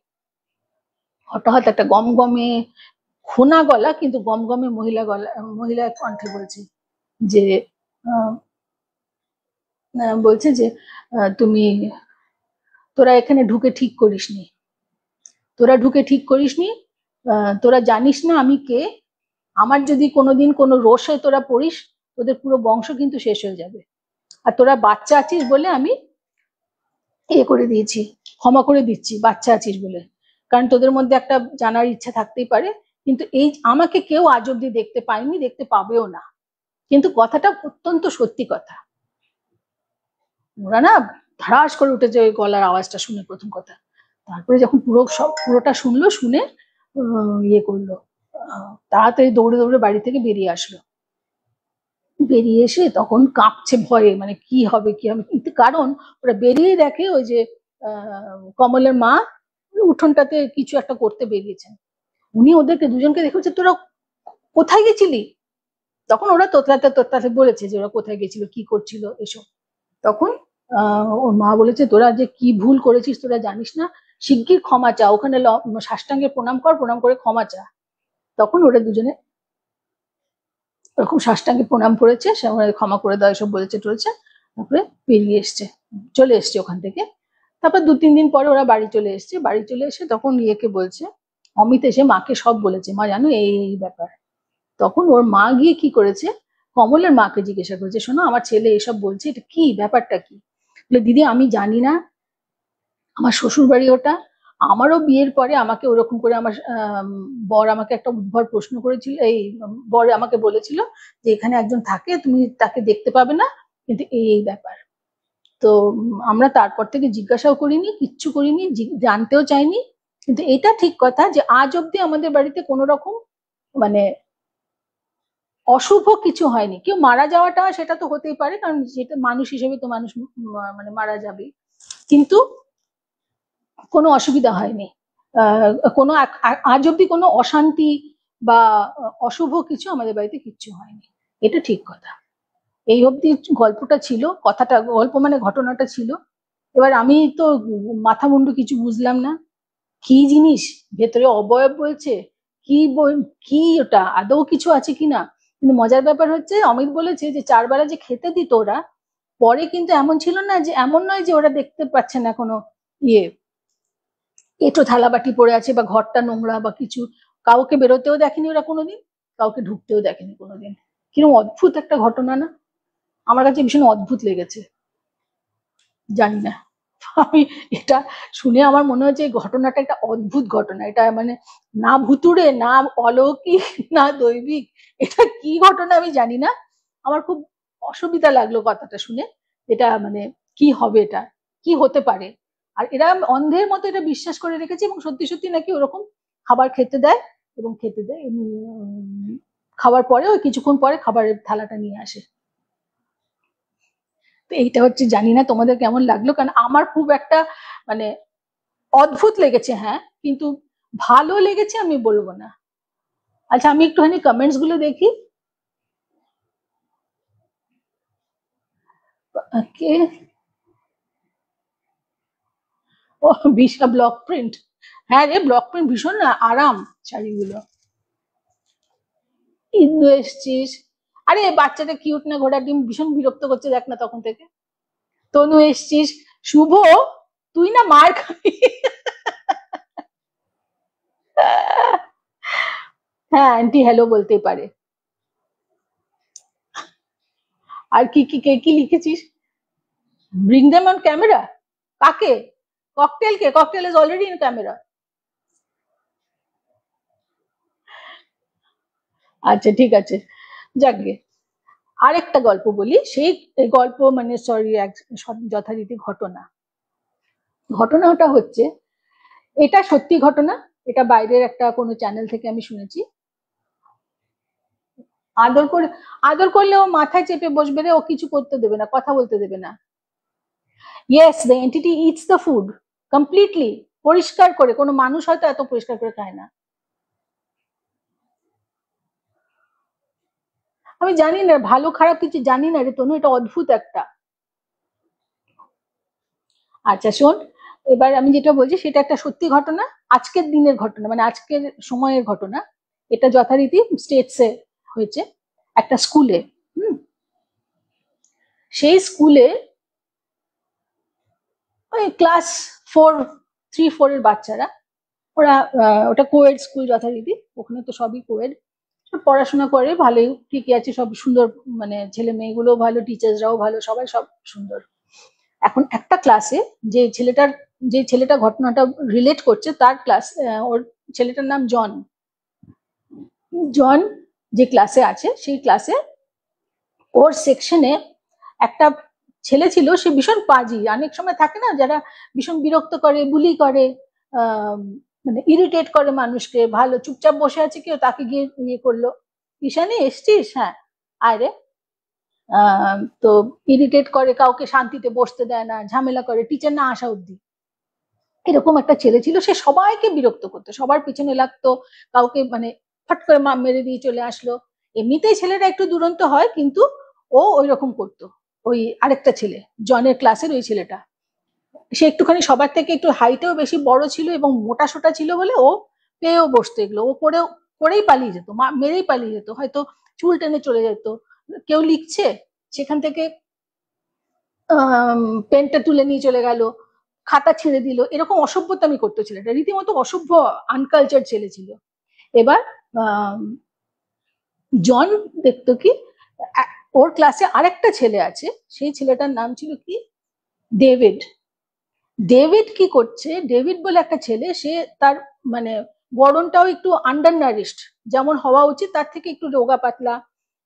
হঠাৎ একটা গমগমে খোনা গলা, কিন্তু গমগমে মহিলা কণ্ঠে বলছে যে, বলছে যে, তুমি, তোরা এখানে ঢুকে ঠিক করিসনি, তোরা ঢুকে ঠিক করিসনি, তোরা জানিস না আমি কে, আমার যদি কোনোদিন কোনো রোষে তোরা পড়িস, তোদের পুরো বংশ কিন্তু শেষ হয়ে যাবে, আর তোরা বাচ্চা আছিস বলে আমি ইয়ে করে দিয়েছি, ক্ষমা করে দিচ্ছি, বাচ্চা আছিস বলে, কারণ তোদের মধ্যে একটা জানার ইচ্ছা থাকতেই পারে, কিন্তু এই আমাকে কেউ আজ অব্দি দেখতে পায়নি, দেখতে পাবেও না, কিন্তু কথাটা অত্যন্ত সত্যি কথা। ওরা না ধারাস করে উঠেছে ওই গলার আওয়াজটা শুনে, প্রথম কথা। তারপরে যখন পুরোটা শুনলো, শুনে ইয়ে করলো, তাড়াতাড়ি দৌড়ে দৌড়ে বাড়ি থেকে বেরিয়ে আসলো। বেরিয়ে এসে তখন কাঁপছে ভয়ে, মানে কি হবে কি হবে, কারণ ওরা বেরিয়ে দেখে ওই যে কমলের মা উঠোনটাতে কিছু একটা করতে বেরিয়েছেন। উনি ওদেরকে দুজনকে দেখে বলছে, তোরা কোথায় গেছিলি? তখন ওরা তোতলাতে তোতলাতে বলেছে যে ওরা কোথায় গেছিল, কি করছিল এসব। তখন ওর মা বলেছে, তোরা যে কি ভুল করেছিস তোরা জানিস না, শিগগির ক্ষমা চা, ওখানে সাষ্টাঙ্গে প্রণাম কর, প্রণাম করে ক্ষমা চা। তখন ওরা দুজনে ওরকম সাষ্টাঙ্গে প্রণাম করেছে, সে ক্ষমা করে দেওয়া এসব বলেছে টলেছে, তারপরে বেরিয়ে এসছে, চলে এসছে ওখান থেকে। তারপর 2-3 দিন পরে ওরা বাড়ি চলে এসছে, বাড়ি চলে এসে তখন ইয়েকে বলছে, অমিত এসে মাকে সব বলেছে, মা জানো এই ব্যাপার। তখন ওর মা গিয়ে কি করেছে, কমলের মাকে জিজ্ঞাসা করেছে, শোনো আমার ছেলে এসব বলছে, এটা কি, ব্যাপারটা কি? বলে, দিদি আমি জানি না, আমার শ্বশুর বাড়ি ওটা, আমারও বিয়ের পরে আমাকে ওরকম করে আমার বর আমাকে একটা উদ্ভট প্রশ্ন করেছিল, এই বর আমাকে বলেছিল যে এখানে একজন থাকে, তুমি তাকে দেখতে পাবে না, কিন্তু এই ব্যাপার। তো আমরা তারপর থেকে জিজ্ঞাসাও করিনি, কিচ্ছু করিনি, জানতেও চাইনি, কিন্তু এটা ঠিক কথা যে আজ অব্দি আমাদের বাড়িতে কোনো রকম মানে অশুভ কিছু হয়নি। কেউ মারা যাওয়াটা সেটা তো হতেই পারে, কারণ যেটা মানুষ হিসেবে তো মানুষ মানে মারা যাবে, কিন্তু কোনো অসুবিধা হয়নি। কোনো আজ অব্দি কোনো অশান্তি বা অশুভ কিছু আমাদের বাড়িতে কিচ্ছু হয়নি, এটা ঠিক কথা। এই অবধি গল্পটা ছিল, কথাটা গল্প মানে ঘটনাটা ছিল। এবার আমি তো মাথা মুন্ডু কিছু বুঝলাম না, কি জিনিস ভেতরে অবয়ব বলছে, কি কি ওটা আদৌ কিছু আছে কিনা। কিন্তু মজার ব্যাপার হচ্ছে অমিত বলেছে যে 4 বেলা যে খেতে দিত ওরা, পরে কিন্তু এমন ছিল না, যে এমন নয় যে ওরা দেখতে পাচ্ছে না কোনো ইয়ে এঁটো থালা বাটি পড়ে আছে বা ঘরটা নোংরা বা কিছু, কাউকে বেরোতেও দেখেনি ওরা কোনোদিন, কাউকে ঢুকতেও দেখেনি কোনোদিন। কিরকম অদ্ভুত একটা ঘটনা না, আমার কাছে ভীষণ অদ্ভুত লেগেছে। জানি না, আমি এটা শুনে আমার মনে হচ্ছে এই ঘটনাটা একটা অদ্ভুত ঘটনা, এটা মানে না ভুতুড়ে না অলৌকিক না দৈবিক, এটা কি ঘটনা আমি জানি না। আমার খুব অসুবিধা লাগলো কথাটা শুনে, এটা মানে কি হবে, এটা কি হতে পারে। আর এরা অন্ধের মতো এটা বিশ্বাস করে রেখেছে, এবং সত্যি সত্যি নাকি ওরকম খাবার খেতে দেয়, এবং খেতে দেয় খাওয়ার পরে ওই কিছুক্ষণ পরে খাবারের থালাটা নিয়ে আসে। তো এইটা হচ্ছে, জানি না তোমাদের কেমন লাগলো, কারণ আমার খুব একটা মানে অদ্ভুত লেগেছে, হ্যাঁ, কিন্তু ভালো লেগেছে আমি বলবো না। আচ্ছা, আমি একটুখানি কমেন্টস গুলো দেখি। কে, ও বিশা ব্লক প্রিন্ট, হ্যাঁ রে, ব্লক প্রিন্ট ভীষণ আরাম শাড়িগুলো। ইন্দু এসছিস, আরে বাচ্চাটা কিউট না, ঘোড়ার ডিম ভীষণ বিরক্ত করছে দেখ না তখন থেকে। তনু এসছিস, শুভ, তুই না মার খাবি। হ্যাঁ, আন্টি হ্যালো বলতে পারে। আর কি কি কে কি লিখেছিস, ব্রিং দেম অন ক্যামেরা, কাকে, cocktail K, cocktail is already in camera. আচ্ছা ঠিক আছে, যাকগে। আরেকটা গল্প বলি, সেই গল্প মানে সরি যথারীতি ঘটনা। ঘটনাটা হচ্ছে, এটা সত্যি ঘটনা, এটা বাইরের একটা কোনো চ্যানেল থেকে আমি শুনেছি। আদর করে, আদর করলে ও মাথায় চেপে বসবে রে, ও কিছু করতে দেবে না, কথা বলতে দেবে না। Yes, the entity it's the food completely, পরিষ্কার করে, কোনো মানুষ হয়তো এত পরিষ্কার করে খায় না। আমি জানি না, ভালো খারাপ কিছু জানি না রে তনু, এটা অদ্ভুত একটা। আচ্ছা শোন, এবার আমি যেটা বলছি সেটা একটা সত্যি ঘটনা, আজকের দিনের ঘটনা, মানে আজকের সময়ের ঘটনা। এটা যথারীতি স্টেটসে হয়েছে, একটা স্কুলে। হুম, সেই স্কুলে ওই ক্লাস 4, 3, 4 এর বাচ্চারা, ওরা ওটা কোয়েড স্কুল যথারীতি, ওখানে তো সবই কোয়েড, পড়াশোনা করে ভালোই, ঠিকই আছে, সব সুন্দর, মানে ছেলে মেয়েগুলো ভালো, টিচার্সরাও ভালো, সবাই সব সুন্দর। এখন একটা ক্লাসে, যে ছেলেটার, যে ছেলেটা ঘটনাটা রিলেট করছে তার ক্লাস, ওর ছেলেটার নাম জন। জন যে ক্লাসে আছে সেই ক্লাসে ওর সেকশনে একটা ছেলে ছিল, সে ভীষণ পাজি, অনেক সময় থাকে না যারা ভীষণ বিরক্ত করে, বুলি করে, আহ মানে ইরিটেট করে মানুষকে, ভালো চুপচাপ বসে আছে কেউ, তাকে গিয়ে ইয়ে করলো, ঈশানী এসছিস, হ্যাঁ আয় রে। তো ইরিটেট করে, কাউকে শান্তিতে বসতে দেয় না, ঝামেলা করে টিচার না আসা অব্দি। এরকম একটা ছেলে ছিল, সে সবাইকে বিরক্ত করতো, সবার পিছনে লাগতো, কাউকে মানে ফট করে মেরে দিয়ে চলে আসলো। এমনিতেই ছেলেটা একটু দুরন্ত হয়, কিন্তু ও ওই রকম করতো। ওই আরেকটা ছেলে, জনের ক্লাসের ওই ছেলেটা, সে একটুখানি সবার থেকে একটু হাইটেও বেশি বড় ছিল এবং মোটা সোটা ছিল বলে ও পেয়েও বসতো এগুলো, ও করেও করেই পালিয়ে যেত, মেরেই পালিয়ে যেত, হয়তো চুল টেনে চলে যেত, কেউ লিখছে সেখান থেকে পেনটা তুলে নিয়ে চলে গেল, খাতা ছেড়ে দিল, এরকম অসভ্যতামি করতো ছেলেটা, রীতিমতো অসভ্য আনকালচার ছেলে ছিল। এবার জন দেখতো কি, ওর ক্লাসে আরেকটা ছেলে আছে, সেই ছেলেটার নাম ছিল কি, ডেভিড। ডেভিড কি করছে, ডেভিড বলে একটা ছেলে, সে তার মানে গড়নটাও একটু আন্ডার নারিশড, যেমন হওয়া উচিত তার থেকে একটু রোগা পাতলা,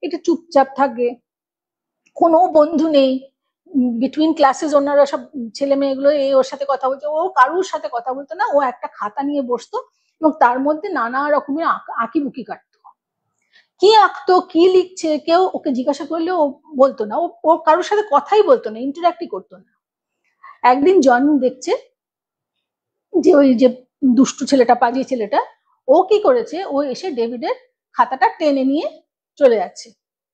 একটু চুপচাপ থাকে, কোনো বন্ধু নেই, বিটুইন ক্লাসেস অন্যরা সব ছেলে মেয়েগুলো এই ওর সাথে কথা বলছে, ও কারুর সাথে কথা বলতো না, ও একটা খাতা নিয়ে বসতো এবং তার মধ্যে নানা রকমের আঁকিবুকি কাটতো। কি আঁকতো, কি লিখছে, কেউ ওকে জিজ্ঞাসা করলে ও বলতো না, ও কারোর সাথে কথাই বলতো না, ইন্টারাক্টই করতো না। একদিন জন দেখছে যে ওই যে দুষ্টু ছেলেটা, পাজি ছেলেটা, ও কি করেছে, ও এসে ডেভিডের খাতাটা টেনে নিয়ে চলে যাচ্ছে।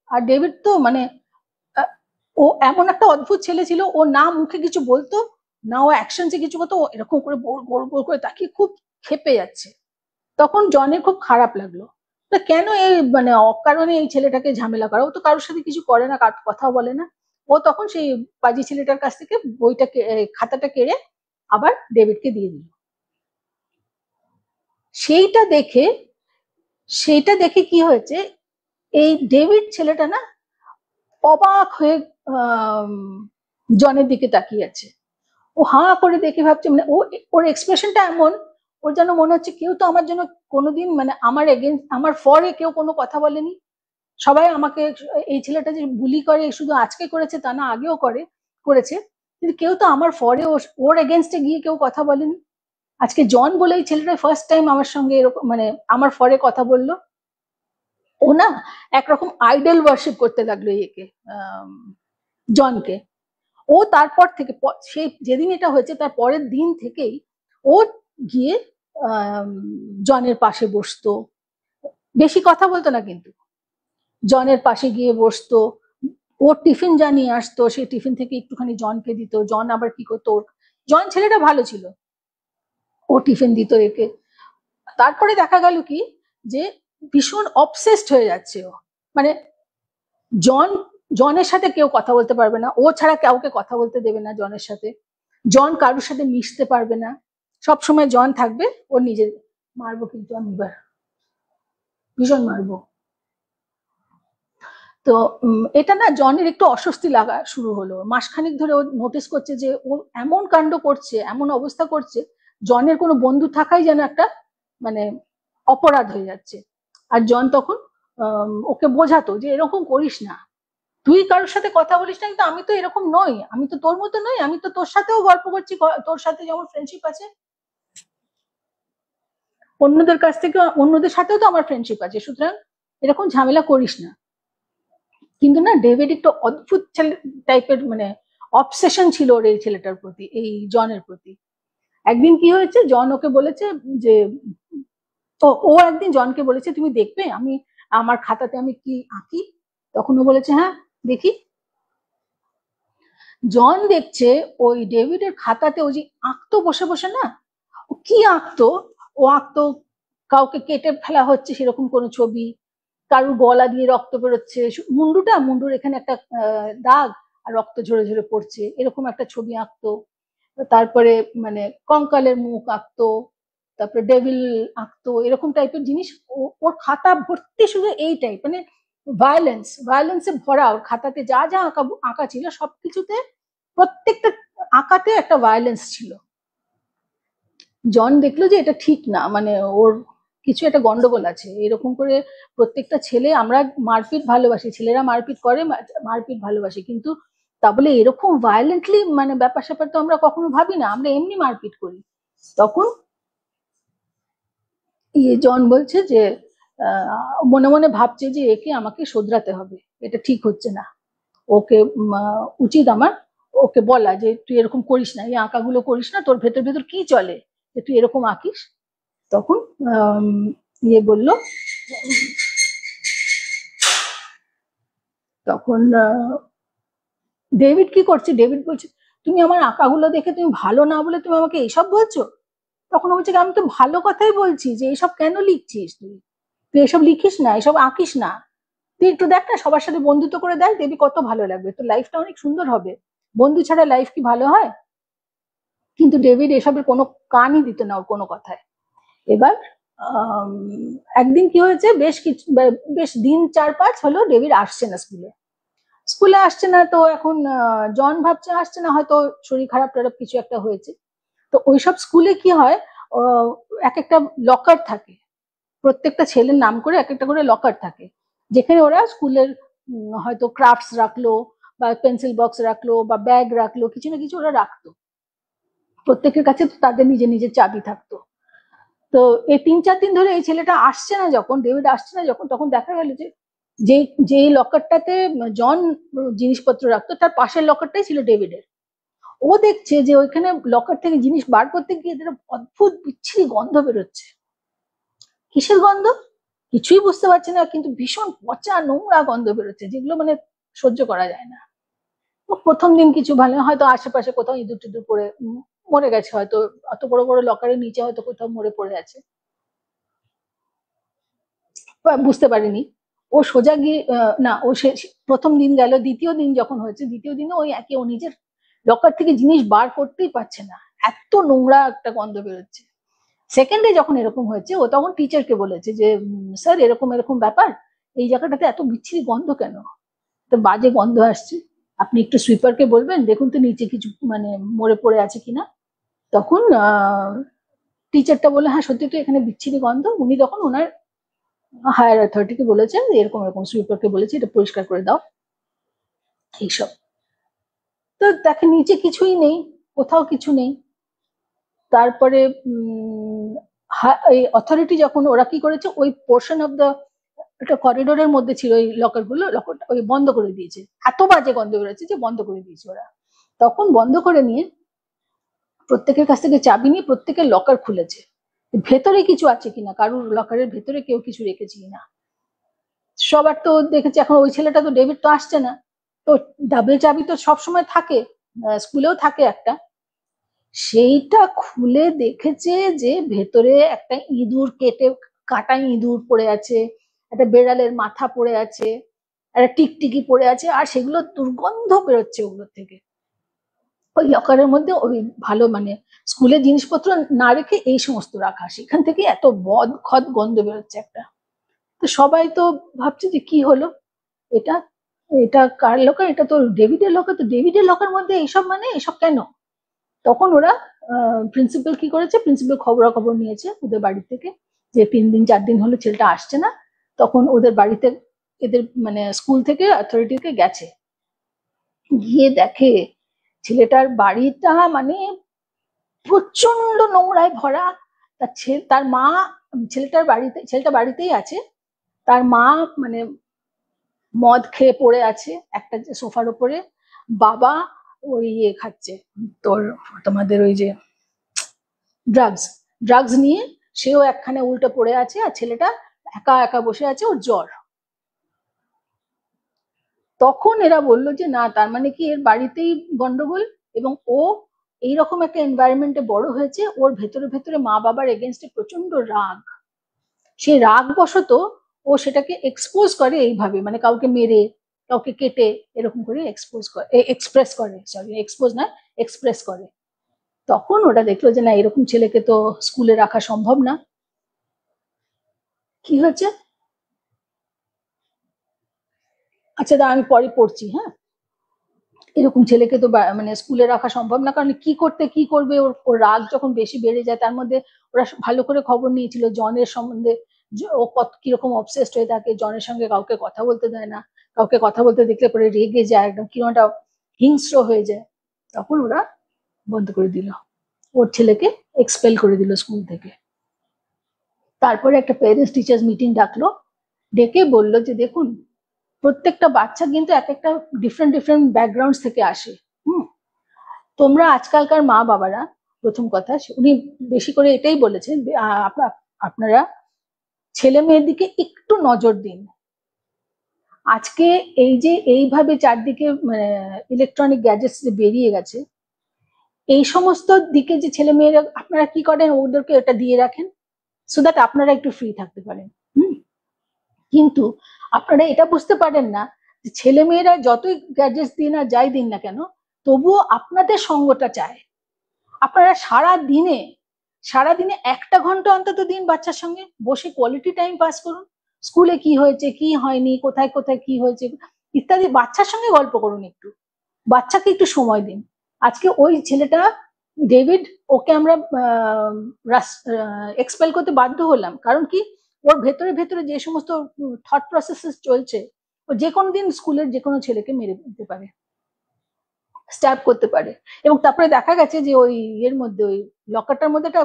আর ডেভিড তো মানে ও এমন একটা অদ্ভুত ছেলে ছিল, ও না মুখে কিছু বলতো না, ও অ্যাকশনসে কিছু করতো, এরকম করে বোর বোর বোর করে তাকিয়ে খুব খেপে যাচ্ছে। তখন জনের খুব খারাপ লাগলো, তা কেন এই মানে অকারণে এই ছেলেটাকে ঝামেলা করা, ও তো কারোর সাথে কিছু করে না, কথাও বলে না। ও তখন সেই পাজি ছেলেটার কাছ থেকে বইটা খাতাটা কেড়ে আবার ডেভিডকে দিয়ে দিল। সেইটা দেখে সেইটা দেখে কি হয়েছে, এই ডেভিড ছেলেটা না অবাক হয়ে জনের দিকে তাকিয়ে আছে। ও হাঁ করে দেখে ভাবছে, মানে ওর এক্সপ্রেশনটা এমন, ওর যেন মনে হচ্ছে কেউ তো আমার জন্য কোনোদিন মানে আমার এগেনস্ট, আমার ফরে কেউ কোনো কথা বলেনি। সবাই আমাকে, এই ছেলেটা যে বুলি করে শুধু আজকে করেছে তা না, আগেও করেছে, কিন্তু কেউ তো আমার ফরে ওর এগেনস্টে গিয়ে কেউ কথা বলেনি। আজকে জন বলে এই ছেলেটা ফার্স্ট টাইম আমার সঙ্গে এরকম মানে আমার ফরে কথা বললো। ও না একরকম আইডল ওয়ার্শিপ করতে লাগলো একে, জনকে। ও তারপর থেকে সেই যেদিন এটা হয়েছে তার পরের দিন থেকেই ও গিয়ে জনের পাশে বসতো, বেশি কথা বলতো না কিন্তু জনের পাশে গিয়ে বসতো। ও টিফিন জানিয়ে আসতো, সেই টিফিন থেকে একটুখানি জনকে দিত, জন আবার কি করতো, জন ছেলেটা ভালো ছিল, ও টিফিন দিত একে। তারপরে দেখা গেল কি যে ভীষণ অবসেসড হয়ে যাচ্ছে ও, মানে জনের সাথে কেউ কথা বলতে পারবে না, ও ছাড়া কাউকে কথা বলতে দেবে না জনের সাথে, জন কারোর সাথে মিশতে পারবে না, সবসময় জন থাকবে ওর নিজের। মারবো কিন্তু আমি এবার, ভীষণ মারবো। তো এটা না জনের একটু অস্বস্তি লাগা শুরু হলো, মাসখানেক ধরে ও নোটিস করছে যে ও এমন কাণ্ড করছে, এমন অবস্থা করছে, জনের কোনো বন্ধু থাকাই যেন একটা মানে অপরাধ হয়ে যাচ্ছে। আর জন তখন ওকে বোঝাতো যে এরকম করিস না, তুই কারোর সাথে কথা বলিস না, কিন্তু আমি তো এরকম নই, আমি তো তোর মতো নই, আমি তো তোর সাথেও গল্প করছি, তোর সাথে যেমন ফ্রেন্ডশিপ আছে, অন্যদের কাছ থেকে অন্যদের সাথেও তো আমার ফ্রেন্ডশিপ আছে, সুতরাং এরকম ঝামেলা করিস না। কিন্তু না ডেভিড একটু অদ্ভুত টাইপের মানে অবসেশন ছিল ওর এই ছেলেটার প্রতি, এই জনের প্রতি। একদিন কি হয়েছে, জন ওকে বলেছে যে ও একদিন জনকে বলেছে তুমি দেখবে আমি আমার খাতাতে আমি কি আঁকি, তখন ও বলেছে হ্যাঁ দেখি। জন দেখছে ওই ডেভিডের খাতাতে ও যে আঁকতো বসে বসে না, ও কি আঁকতো, ও আঁকতো কাউকে কেটে ফেলা হচ্ছে সেরকম কোনো ছবি, কারুর গলা দিয়ে রক্ত বেরোচ্ছে, মুন্ডুর এখানে একটা দাগ আর রক্ত ঝরে ঝরে পড়ছে, এরকম একটা ছবি আঁকতো। তারপরে মানে কঙ্কালের মুখ আঁকতো, তারপরে ডেভিল আঁকতো, এরকম টাইপের জিনিস। ওর খাতা ভর্তি শুধু এই টাইপ মানে ভায়োলেন্সে ভরা, ওর খাতাতে যা যা আঁকা আঁকা ছিল সবকিছুতে, প্রত্যেকটা আঁকাতে একটা ভায়োলেন্স ছিল। জন দেখলো যে এটা ঠিক না, মানে ওর কিছু একটা গন্ডগোল আছে, এরকম করে প্রত্যেকটা ছেলে, আমরা মারপিট ভালোবাসি, ছেলেরা মারপিট করে, মারপিট ভালোবাসি, কিন্তু তা বলে এরকম ভায়োলেন্টলি মানে ব্যাপার স্যাপার তো আমরা কখনো ভাবি না, আমরা এমনি মারপিট করি। তখন জন বলছে যে মনে মনে ভাবছে যে একে আমাকে শোধরাতে হবে, এটা ঠিক হচ্ছে না, ওকে উচিত আমার ওকে বলা যে তুই এরকম করিস না, এই আঁকাগুলো করিস না, তোর ভেতর ভেতর কি চলে যে তুই এরকম আঁকিস। তখন বলল, তখন ডেভিড কি করছে, ডেভিড বলছে তুমি আমার আঁকাগুলো দেখে তুমি ভালো না বলে তুমি আমাকে এইসব বলছো। তখন বলছে আমি তো ভালো কথাই বলছি, যে এইসব কেন লিখছিস, তুই তুই এসব লিখিস না, এসব আঁকিস না, তুই একটু দেখ না সবার সাথে বন্ধুত্ব করে দেখ, দেখবি কত ভালো লাগবে, তোর লাইফটা অনেক সুন্দর হবে, বন্ধু ছাড়া লাইফ কি ভালো হয়। কিন্তু ডেভিড এসবের কোনো কানই দিত না ওর কোনো কথায়। এবার একদিন কি হয়েছে, বেশ দিন 4-5 হলো ডেভিড আসছে না স্কুলে আসছে না, তো এখন জন ভাবছে আসছে না, হয়তো শরীর খারাপ টারাপ কিছু একটা হয়েছে। তো ওইসব স্কুলে কি হয়, এক একটা লকার থাকে, প্রত্যেকটা ছেলের নাম করে এক একটা করে লকার থাকে, যেখানে ওরা স্কুলের হয়তো ক্রাফটস রাখলো বা পেন্সিল বক্স রাখলো বা ব্যাগ রাখলো, কিছু না কিছু ওরা রাখতো, প্রত্যেকের কাছে তো তাদের নিজের নিজের চাবি থাকতো। তো এই 3-4 দিন ধরে এই ছেলেটা আসছে না, যখন ডেভিড আসছে না যখন, তখন দেখা গেল যে যে যে লকারটাতে জন জিনিসপত্র রাখতো তার পাশের লকারটাই ছিল ডেভিডের। ও দেখছে যে ওইখানে লকার থেকে জিনিস বার করতে গিয়ে অদ্ভুত বিচ্ছিরি গন্ধ বেরোচ্ছে। কিসের গন্ধ কিছুই বুঝতে পারছে না, কিন্তু ভীষণ পচা নোংরা গন্ধ বেরোচ্ছে, যেগুলো মানে সহ্য করা যায় না। প্রথম দিন কিছু ভালো, হয়তো আশেপাশে কোথাও ইঁদুর টিঁদুর পড়ে মরে গেছে, হয়তো অত বড় বড় লকারের নিচে হয়তো কোথাও মরে পড়ে আছে, বুঝতে পারিনি। ও সোজা গিয়ে না, ও প্রথম দিন গেল, দ্বিতীয় দিন যখন হয়েছে, দ্বিতীয় দিনে ওই একই, ও নিজের লকার থেকে জিনিস বার করতেই পারছে না, এত নোংরা একটা গন্ধ বেরোচ্ছে। সেকেন্ডে যখন এরকম হয়েছে, ও তখন টিচারকে বলেছে যে স্যার এরকম এরকম ব্যাপার, এই জায়গাটাতে এত বিচ্ছিরি গন্ধ কেন, তো বাজে গন্ধ আসছে, আপনি একটু সুইপারকে বলবেন দেখুন তো নিচে কিছু মানে মরে পড়ে আছে কিনা। তখন টিচারটা বলে হ্যাঁ সত্যি তো এখানে বিচ্ছিরি গন্ধ। উনি তখন ওনার হায়ার অথরিটিকে বলেছেন এরকম এরকম, সুইপারকে বলেছে এটা পরিষ্কার করে দাও এইসব। তো দেখে নিচে কিছুই নেই, কোথাও কিছু নেই। তারপরে এই অথরিটি যখন, ওরা কি করেছে, ওই পোর্শন অফ দ্য, একটা করিডোরের মধ্যে ছিল ওই লকারগুলো, লকারটা ওই বন্ধ করে দিয়েছে, এত বাজে গন্ধ বেরোচ্ছে যে বন্ধ করে দিয়েছে ওরা। তখন বন্ধ করে নিয়ে প্রত্যেকের কাছ থেকে চাবি নিয়ে প্রত্যেকের লকার খুলেছে, ভেতরে কিছু আছে কিনা, কারুর লকারের ভেতরে কেউ কিছু রেখেছি কিনা। সবার তো দেখেছি, এখন ওই ছেলেটা তো ডেভিড তো আসছে না, তো ডাবল চাবি তো সবসময় থাকে, স্কুলেও থাকে একটা, সেইটা খুলে দেখেছে যে ভেতরে একটা ইঁদুর কেটে, কাটা ইঁদুর পড়ে আছে, একটা বেড়ালের মাথা পড়ে আছে, একটা টিকটিকি পড়ে আছে, আর সেগুলো দুর্গন্ধ বেরোচ্ছে ওগুলোর থেকে। ওই লকারের মধ্যে ওই ভালো মানে স্কুলের জিনিসপত্র না রেখে এই সমস্ত রাখা, সেখান থেকে এত বদ খদ গন্ধ বেরোচ্ছে একটা। তো সবাই তো ভাবছে যে কি হলো এটা, এটা কার লকার, এটা তো ডেভিডের লকার, তো ডেভিডের লকার মধ্যে এইসব, মানে এসব কেন। তখন ওরা প্রিন্সিপাল কি করেছে, প্রিন্সিপাল খবরাখবর নিয়েছে ওদের বাড়ি থেকে, যে 3-4 দিন হলো ছেলেটা আসছে না। তখন ওদের বাড়িতে এদের মানে স্কুল থেকে অথরিটিকে গেছে, গিয়ে দেখে ছেলেটার বাড়িটা মানে প্রচন্ড নোংরায় ভরা। তার মা, ছেলেটা বাড়িতেই আছে, তার মা মানে মদ খেয়ে পড়ে আছে একটা সোফার উপরে, বাবা ওই ইয়ে খাচ্ছে, তোর তোমাদের ওই যে ড্রাগস, ড্রাগস নিয়ে সেও একখানে উল্টে পড়ে আছে, আর ছেলেটা একা একা বসে আছে, ওর জ্বর। তখন এরা বললো যে না, তার মানে কি এর বাড়িতেই গন্ডগোল, এবং ও এইরকম একটা এনভায়রনমেন্টে বড় হয়েছে, ওর ভেতরে ভেতরে মা বাবার এগেনস্টে প্রচন্ড রাগ, সেই রাগ বশত ও সেটাকে এক্সপোজ করে এইভাবে, মানে কাউকে মেরে, কাউকে কেটে, এরকম করে এক্সপোজ করে, এক্সপ্রেস করে, সরি এক্সপোজ না, এক্সপ্রেস করে। তখন ওটা দেখলো যে না, এরকম ছেলেকে তো স্কুলে রাখা সম্ভব না। কি হয়েছে, আচ্ছা দা আমি পরে পড়ছি, হ্যাঁ। এরকম ছেলেকে তো মানে স্কুলে রাখা সম্ভব না, কারণ কি করতে কি করবে, ওর রাগ যখন বেশি বেড়ে যায়। তার মধ্যে ওরা ভালো করে খবর নিয়েছিল জনের সম্বন্ধে, ও কত কিরকম অবসেসড হয়ে থাকে, জনের সঙ্গে কাউকে কথা বলতে দেয় না, কাউকে কথা বলতে দেখলে পরে রেগে যায়, একদম কিরকম একটা হিংস্র হয়ে যায়। তখন ওরা বন্ধ করে দিল, ওর ছেলেকে এক্সপেল করে দিল স্কুল থেকে। তারপরে একটা প্যারেন্টস টিচার্স মিটিং ডাকলো, ডেকে বললো যে দেখুন, প্রত্যেকটা বাচ্চা কিন্তু এক একটা ডিফারেন্ট ডিফারেন্ট ব্যাকগ্রাউন্ড থেকে আসে। হুম, তোমরা আজকালকার মা বাবারা, প্রথম কথা উনি বেশি করে এটাই বলেছেন, আপনারা ছেলে মেয়ের দিকে একটু নজর দিন। আজকে এই যে এইভাবে চারদিকে মানে ইলেকট্রনিক গ্যাজেটস যে বেরিয়ে গেছে, এই সমস্ত দিকে যে ছেলে মেয়েরা, আপনারা কি করেন, ওদেরকে এটা দিয়ে রাখেন সো দ্যাট আপনারা একটু ফ্রি থাকতে পারেন। কিন্তু আপনারা এটা বুঝতে পারেন না যে ছেলে মেয়েরা যতই গ্যাজেটস দিন আর যাই দিন না কেন, তবুও আপনাদের সঙ্গটা চায়। আপনারা সারাদিনে 1 ঘন্টা অন্তত দিন বাচ্চার সঙ্গে বসে কোয়ালিটি টাইম পাস করুন। স্কুলে কি হয়েছে কি হয়নি, কোথায় কোথায় কি হয়েছে ইত্যাদি, বাচ্চার সঙ্গে গল্প করুন, একটু বাচ্চাকে একটু সময় দিন। আজকে ওই ছেলেটা ডেভিড, ওকে আমরা এক্সপেল করতে বাধ্য হলাম, কারণ কি, ওর ভেতরে ভেতরে যে সমস্ত থট প্রসেসেস চলছে, ও যে কোনো দিন স্কুলের যে কোনো ছেলেকে মেরে দিতে পারে, স্ট্যাব করতে পারে। এবং তারপরে দেখা গেছে যে ওই এর মধ্যে, ওই লকারটার মধ্যে একটা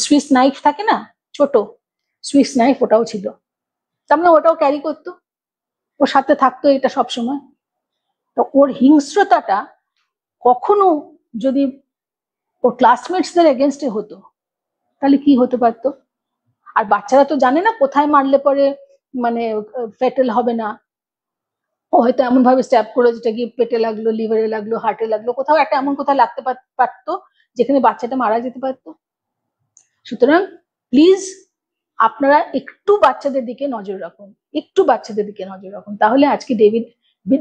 সুইস নাইফ থাকে না, ছোট সুইস নাইফ, ওটাও ছিল। তার মানে ওটাও ক্যারি করতো, ওর সাথে থাকতো এটা সবসময়। তো ওর হিংস্রতাটা কখনো যদি ওর ক্লাসমেটসদের এগেনস্টে হতো তাহলে কি হতে পারতো। আর বাচ্চারা তো জানে না কোথায় মারলে পরে মানে ফেটেল হবে না। ও হয়তো এমন ভাবে স্ট্যাব করে যেটা গিয়ে পেটে লাগলো, লিভারে লাগলো, হার্টে লাগলো, কোথাও একটা এমন কোথাও লাগতে পারতো যেখানে বাচ্চাটা মারা যেতে পারতো। সুতরাং প্লিজ আপনারা একটু বাচ্চাদের দিকে নজর রাখুন, একটু বাচ্চাদের দিকে নজর রাখুন। তাহলে আজকে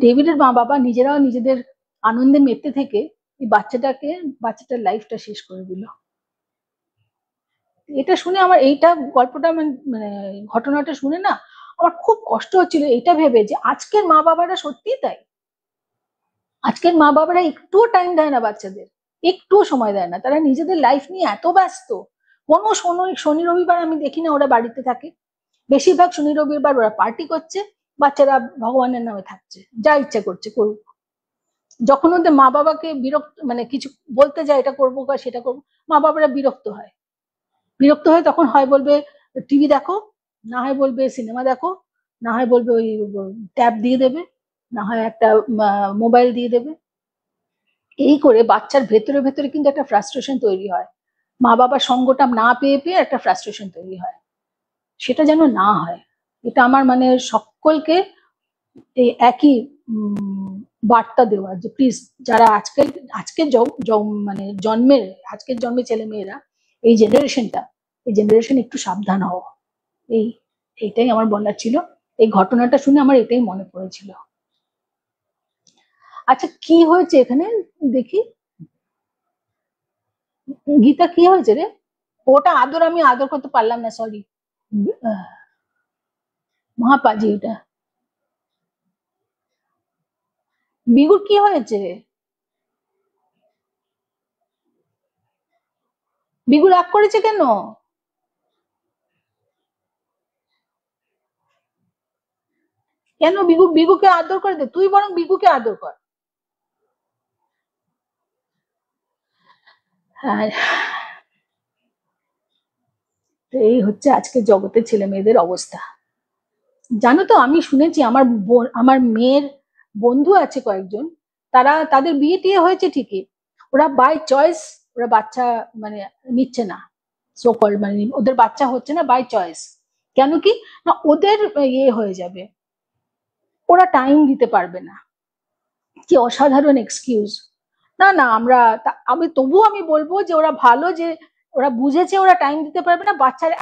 ডেভিডের মা বাবা নিজেরাও নিজেদের আনন্দে মেতে থেকে এই বাচ্চাটার লাইফটা শেষ করে দিল। এটা শুনে আমার এইটা গল্পটা মানে ঘটনাটা শুনে না আমার খুব কষ্ট হচ্ছিল, এটা ভেবে যে আজকের মা বাবারা সত্যিই তাই। আজকের মা বাবারা একটুও টাইম দেয় না বাচ্চাদের, একটুও সময় দেয় না। তারা নিজেদের লাইফ নিয়ে এত ব্যস্ত, কোনো শনি রবিবার আমি দেখি না ওরা বাড়িতে থাকে। বেশিরভাগ শনি রবিবার ওরা পার্টি করছে, বাচ্চারা ভগবানের নামে থাকছে, যা ইচ্ছা করছে করুক। যখন ওদের মা বাবাকে বিরক্ত মানে কিছু বলতে যায় এটা করবো বা সেটা করবো, মা বাবারা বিরক্ত হয়। তখন হয় বলবে টিভি দেখো, না হয় বলবে সিনেমা দেখো, না হয় বলবে ওই ট্যাব দিয়ে দেবে, না হয় একটা মোবাইল দিয়ে দেবে। এই করে বাচ্চার ভেতরে ভেতরে কিন্তু একটা ফ্রাস্ট্রেশন তৈরি হয়, মা বাবার সঙ্গটা না পেয়ে পেয়ে একটা ফ্রাস্ট্রেশন তৈরি হয়। সেটা যেন না হয়, এটা আমার মানে সকলকে এই একই বার্তা দেওয়া যে প্লিজ যারা আজকের মানে আজকের জন্মের ছেলে মেয়েরা, এই জেনারেশন একটু সাবধান হও। এইটাই আমার বলার ছিল। এই ঘটনাটা শুনে আমার এটাই মনে পড়েছিল। আচ্ছা কি হয়েছে এখানে দেখি, গীতা কি হয়েছে রে? ওটা আমি আদর করতে পারলাম না, সরি। মহাপাজি, এটা বিগুর কি হয়েছে? বিগু রাগ করেছে কেন? কেন বিগুকে আদর করে দে, তুই বরং বিগুকে আদর কর। হ্যাঁ, এই হচ্ছে আজকে জগতের ছেলে মেয়েদের অবস্থা। জানো তো, আমি শুনেছি আমার মেয়ের বন্ধু আছে কয়েকজন, তাদের বিয়ে টিয়ে হয়েছে ঠিকই, ওরা বাই চয়েস ওরা বাচ্চা মানে নিচ্ছে না, সোকল মানে ওদের বাচ্চা হচ্ছে না বাই চয়েস। কেন কি না, ওদের ইয়ে হয়ে যাবে, ওরা টাইম দিতে পারবে না। কি অসাধারণ এক্সকিউজ। না না, তবুও আমি বলবো যে ওরা ভালো, যে ওরা বুঝেছে ওরা টাইম দিতে পারবে না,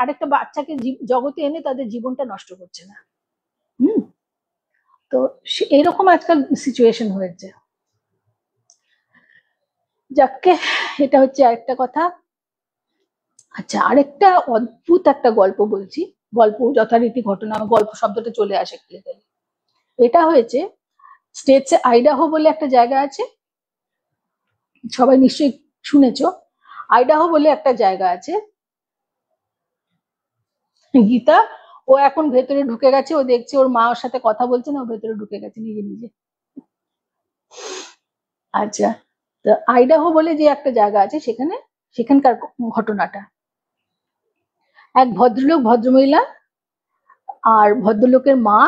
আরেকটা বাচ্চাকে জগতে এনে তাদের জীবনটা নষ্ট করছে না। হুম। তো এরকম আজকাল সিচুয়েশন হয়েছে। যাকে, এটা হচ্ছে আরেকটা কথা। আচ্ছা, আরেকটা অদ্ভুত একটা গল্প বলছি। গল্প যথারীতি ঘটনা, গল্প শব্দটা চলে আসে। এটা হয়েছে স্টেটসে আইডাহো বলে একটা জায়গা আছে, সবাই নিশ্চয়ই শুনেছো। আইডাহো বলে একটা জায়গা আছে। গীতা ও এখন ভেতরে ঢুকে গেছে, ও দেখছে ওর মা ওর সাথে কথা বলছে না, ও ভেতরে ঢুকে গেছে নিজে নিজে। আচ্ছা, তো আইডাহো বলে যে একটা জায়গা আছে, সেখানকার ঘটনাটা। এক ভদ্রলোক ভদ্রমহিলা আর ভদ্রলোকের মা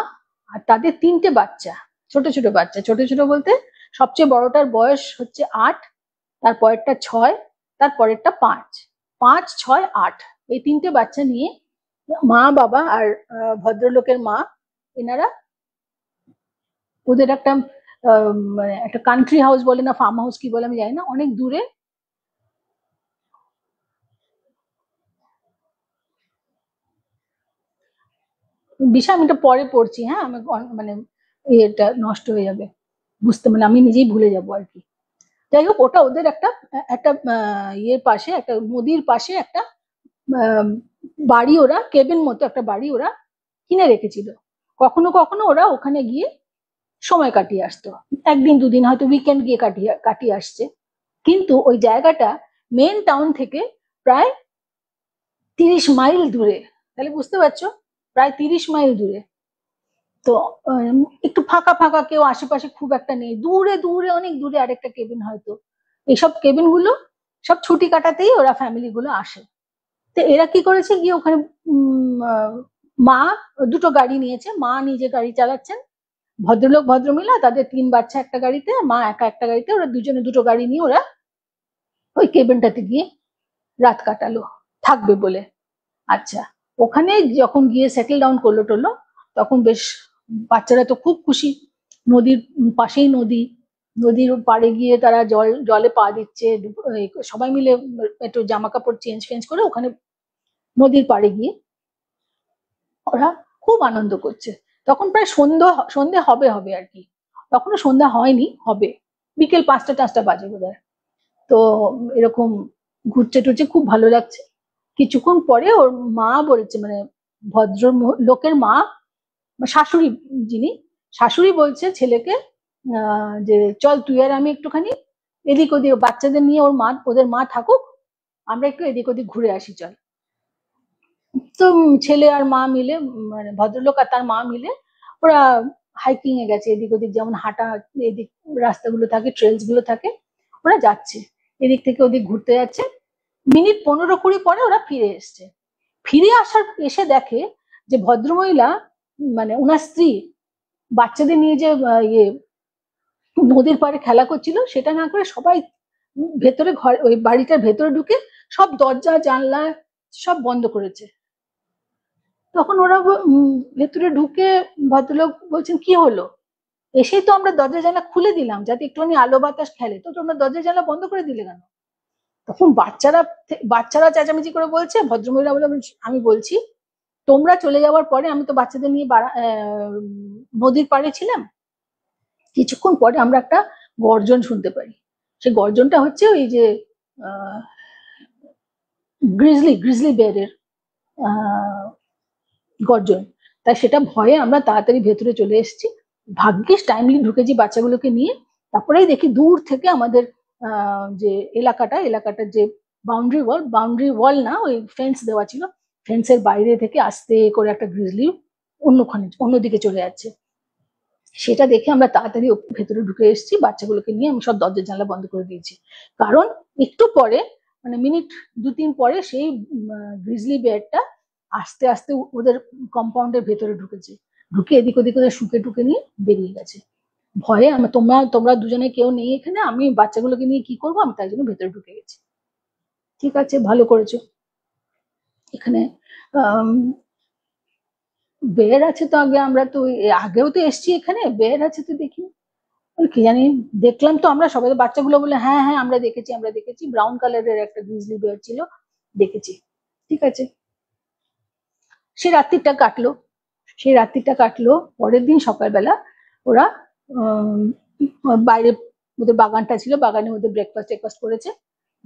আর তাদের 3টে বাচ্চা, ছোট ছোট বাচ্চা। ছোট ছোট বলতে সবচেয়ে বড়টার বয়স হচ্ছে 8, তারপরেরটা 6, তারপরেরটা 5। 5, 6, 8 এই 3টে বাচ্চা নিয়ে মা বাবা আর ভদ্রলোকের মা, এনারা ওদের মানে একটা কান্ট্রি হাউস বলে না ফার্ম হাউস কি বলে আমি জানি না, অনেক দূরে। বিষয় আমি এটা পরে পড়ছি, হ্যাঁ আমি মানে এটা নষ্ট হয়ে যাবে বুঝতে, মানে আমি নিজেই ভুলে যাবো আর কি। যাই হোক, ওটা ওদের একটা একটা ইয়ের পাশে, একটা নদীর পাশে একটা বাড়ি, ওরা কেবিন মতো একটা বাড়ি ওরা কিনে রেখেছিল। কখনো কখনো ওরা ওখানে গিয়ে সময় কাটিয়ে আসতো, একদিন দুদিন হয়তো উইকেন্ড গিয়ে কাটিয়ে আসছে। কিন্তু ওই জায়গাটা মেন টাউন থেকে প্রায় 30 মাইল দূরে। তাহলে বুঝতে পারছো, প্রায় 30 মাইল দূরে। তো একটু ফাঁকা ফাঁকা, কেউ আশেপাশে খুব একটা নেই, দূরে দূরে অনেক দূরে আরেকটা কেবিন হয়তো। এইসব কেবিন গুলো সব ছুটি কাটাতেই ওরা ফ্যামিলি গুলো আসে। তো এরা কি করেছে, গিয়ে ওখানে মা দুটো গাড়ি নিয়েছে, মা নিজে গাড়ি চালাচ্ছেন, ভদ্রলোক ভদ্রমহিলা তাদের 3 বাচ্চা একটা গাড়িতে, মা একা একটা গাড়িতে, ওরা দুজনে দুটো গাড়ি নিয়ে ওরা ওই কেবিনটাতে গিয়ে রাত কাটালো থাকবে বলে। আচ্ছা, ওখানে যখন গিয়ে সেটেল ডাউন করলো টলো, তখন বেশ বাচ্চারা তো খুব খুশি, নদীর পাশেই নদী, নদীর পাড়ে গিয়ে তারা জলে পা দিচ্ছে, সবাই মিলে একটু জামা কাপড় চেঞ্জ ফেঞ্জ করে ওখানে নদীর পাড়ে গিয়ে ওরা খুব আনন্দ করছে। তখন প্রায় সন্ধে হবে হবে আর কি, তখনও সন্ধ্যা হয়নি, হবে বিকেল 5টা বাজে বোধহয়। তো এরকম ঘুরছে টুরছে, খুব ভালো লাগছে। কিছুক্ষণ পরে ওর মা বলছে, মানে ভদ্র লোকের মা, শাশুড়ি, যিনি শাশুড়ি বলছে ছেলেকে যে চল তুই আর আমি একটুখানি এদিক ওদিক, বাচ্চাদের নিয়ে ওদের মা থাকুক, আমরা একটু এদিক ওদিক ঘুরে আসি চল। তো ছেলে আর মা মিলে, মানে ভদ্রলোক আর তার মা মিলে ওরা হাইকিং এ গেছে, এদিক ওদিক যেমন হাঁটা এদিক রাস্তাগুলো থাকে, ট্রেলস গুলো থাকে, ওরা যাচ্ছে এদিক থেকে ওদিক ঘুরতে যাচ্ছে। মিনিট 15-20 পরে ওরা ফিরে এসছে। ফিরে এসে দেখে যে ভদ্রমহিলা, মানে ওনার স্ত্রী বাচ্চাদের নিয়ে যে ইয়ে নদীর পাড়ে খেলা করছিল, সেটা না করে সবাই ভেতরে ঘর, ওই বাড়িটার ভেতরে ঢুকে সব দরজা জানলা সব বন্ধ করেছে। তখন ওরা ভেতরে ঢুকে ভদ্রলোক বলছেন কি হলো, এসেই তো আমরা দরজা জানলা খুলে দিলাম যাতে একটুখানি আলো বাতাস খেলে, তো তোমরা দরজা জানলা বন্ধ করে দিলে কেন? তখন বাচ্চারা চেঁচামেচি করে বলছে, ভদ্রমহিলা বলে আমি বলছি তোমরা চলে যাওয়ার পরে আমি তো বাচ্চাদের নিয়ে নদীর পাড়ে ছিলাম, কিছুক্ষণ পরে আমরা একটা গর্জন শুনতে পারি। সেই গর্জনটা হচ্ছে ওই যে গ্রিজলি বেয়ারের গর্জন। তাই সেটা ভয়ে আমরা তাড়াতাড়ি ভেতরে চলে এসেছি, ভাগ্যিস টাইমলি ঢুকেছি বাচ্চাগুলোকে নিয়ে। তারপরেই দেখি দূর থেকে আমাদের যে এলাকাটার যে বাউন্ডারি ওয়াল না, ওই ফেন্স দেওয়া ছিল, ফেন্সের বাইরে থেকে আস্তে করে একটা গ্রিজলি অন্যদিকে চলে যাচ্ছে। সেটা দেখে আমরা তাড়াতাড়ি ভেতরে ঢুকে এসেছি, বাচ্চাগুলোকে নিয়ে আমি সব দরজা জানলা বন্ধ করে দিয়েছি। কারণ একটু পরে, মানে মিনিট 2-3 পরে সেই গ্রিজলি বেয়ারটা আস্তে আস্তে ওদের কম্পাউন্ডের ভেতরে ঢুকেছে, ঢুকে এদিক ওদিক ওদের শুকে টুকে নিয়ে বেরিয়ে গেছে। ভয়ে তোমরা দুজনে কেউ নেই এখানে, আমি বাচ্চাগুলোকে নিয়ে কি করবো, আমি তাই জন্য ভেতরে ঢুকে গেছি। ঠিক আছে, ভালো করেছো। এখানে বের আছে তো, আমরা তো আগেও তো এসছি এখানে, বের আছে তো দেখি কি জানি, দেখলাম তো আমরা সবাই, বাচ্চাগুলো বলে হ্যাঁ হ্যাঁ আমরা দেখেছি ব্রাউন কালারের একটা গ্রিজলি বেয়ার ছিল, দেখেছি। ঠিক আছে, সেই রাত্রিটা কাটলো। পরের দিন সকালবেলা ওরা বাইরে, ওদের বাগানটা ছিল, বাগানে ওদের ব্রেকফাস্ট করেছে,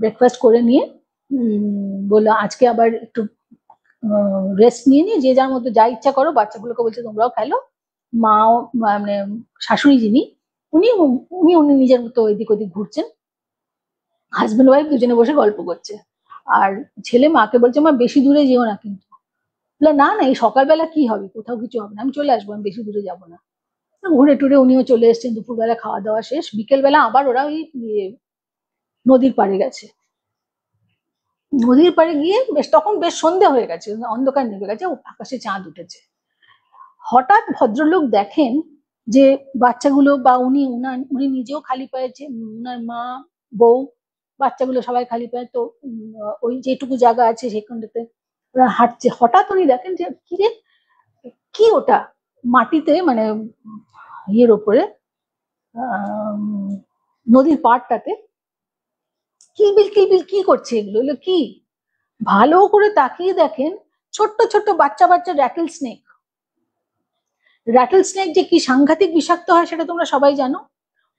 ব্রেকফাস্ট করে নিয়ে বললো আজকে আবার একটু রেস্ট নিয়ে নিয়ে যে যার মতো যা ইচ্ছা করো, বাচ্চাগুলোকে বলছে তোমরাও খেলো। মাও, মানে শাশুড়ি যিনি, উনি উনি নিজের মতো এদিক ওদিক ঘুরছেন, হাজবেন্ড ওয়াইফ দুজনে বসে গল্প করছে। আর ছেলে মাকে বলছে মা বেশি দূরে যেও না কিন্তু। না না, এই সকালবেলা কি হবে, কোথাও কিছু হবে না, আমি চলে আসবো, আমি বেশি দূরে যাবো না। ঘুরে টুরে উনিও চলে এসছেন, দুপুরবেলা খাওয়া দাওয়া শেষ, বিকেলবেলা আবার ওরা ওই নদীর পাড়ে গেছে। নদীর পাড়ে গিয়ে তখন বেশ সন্ধে হয়ে গেছে, অন্ধকার নেমে গেছে, আকাশে চাঁদ উঠেছে। হঠাৎ ভদ্রলোক দেখেন যে বাচ্চাগুলো, বা উনি নিজেও খালি পায়ে, উনার মা বউ বাচ্চাগুলো সবাই খালি পায়ে, তো ওই যেটুকু জায়গা আছে সেখানটাতে ওরা হাঁটছে। হঠাৎ উনি দেখেন যে কি ওটা মাটিতে, মানে ইয়ের ওপরে, নদীর পাড়টাতে কিলবিল কি করছে, এগুলো কি? ভালো করে তাকিয়ে দেখেন ছোট্ট ছোট্ট বাচ্চা র্যাটল স্নেক যে কি সাংঘাতিক বিষাক্ত হয় সেটা তোমরা সবাই জানো।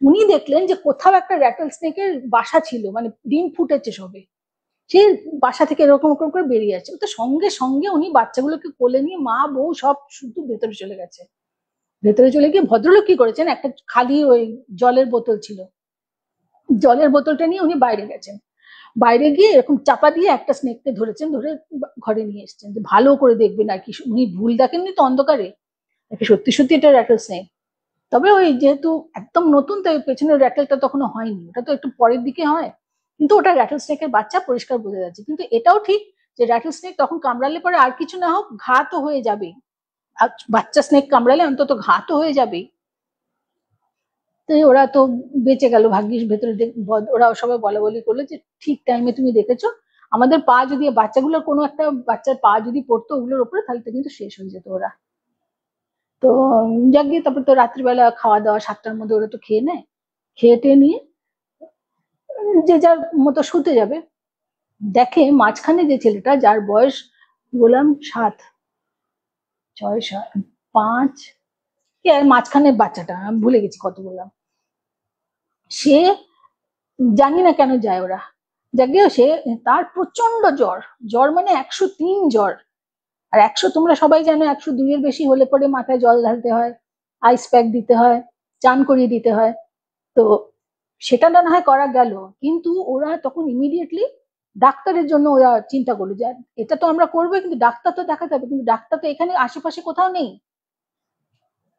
উনি দেখলেন যে কোথাও একটা র্যাটল স্নেকের বাসা ছিল, মানে ডিম ফুটেছে সবে, সেই বাসা থেকে এরকম করে বেরিয়ে যাচ্ছে। তো সঙ্গে সঙ্গে উনি বাচ্চাগুলোকে কোলে নিয়ে মা বউ সব শুধু ভেতরে চলে গেছে। ভেতরে চলে গিয়ে ভদ্রলোক কি করেছেন, একটা খালি ওই জলের বোতল ছিল, জলের বোতলটা নিয়ে উনি বাইরে গেছেন, বাইরে গিয়ে এরকম চাপা দিয়ে একটা স্নেককে ধরেছেন, ধরে ঘরে নিয়ে এসছেন যে ভালো করে দেখবেন আর কি। উনি ভুল দেখেননি তো অন্ধকারে, সত্যি সত্যি এটা র্যাটল স্নেক। তবে ওই যেহেতু একদম নতুন, তাই পেছনের র্যাটেলটা তখনো হয়নি, ওটা তো একটু পরের দিকে হয়, কিন্তু ওটা র্যাটল স্নেকের বাচ্চা, পরিষ্কার বোঝা যাচ্ছে। কিন্তু এটাও ঠিক যে র্যাটল স্নেক তখন কামড়ালে পরে আর কিছু না হোক ঘা তো হয়ে যাবে, বাচ্চা স্নেক কামড়ালে অন্তত ঘা তো হয়ে যাবে। তো ওরা তো বেঁচে গেল ভাগ্যিস, ভেতরে ওরা সবাই বলা বলি করলো যে ঠিক টাইমে তুমি দেখেছো, আমাদের পা যদি বাচ্চাগুলোর কোনো একটা বাচ্চার পা যদি পড়তো ওগুলোর উপরে তাহলে তো কিন্তু শেষ হয়ে যেত ওরা। তো যাক গিয়ে তারপর তো রাত্রিবেলা খাওয়া দাওয়া 7টার মধ্যে ওরা তো খেয়ে নেয়, খেয়ে টেয়ে নিয়ে যে যার মতো শুতে যাবে, দেখে মাঝখানে যে ছেলেটা যার বয়স বললাম 7, 6, 7, 5, মাঝখানে বাচ্চাটা আমি ভুলে গেছি কত বললাম, সে জানি না কেন যায় ওরা, যাকে সে তার প্রচন্ড জ্বর, জ্বর মানে 103 জ্বর। আর 100 তোমরা সবাই জানো 102 এর বেশি হলে পরে মাথায় জল ঢালতে হয়, আইস প্যাক দিতে হয়, চান করিয়ে দিতে হয়। তো সেটা না হয় করা গেল, কিন্তু ওরা তখন ইমিডিয়েটলি ডাক্তারের জন্য ওরা চিন্তা করলো যে এটা তো আমরা করবো কিন্তু ডাক্তার তো দেখাতে হবে, কিন্তু ডাক্তার তো এখানে আশেপাশে কোথাও নেই,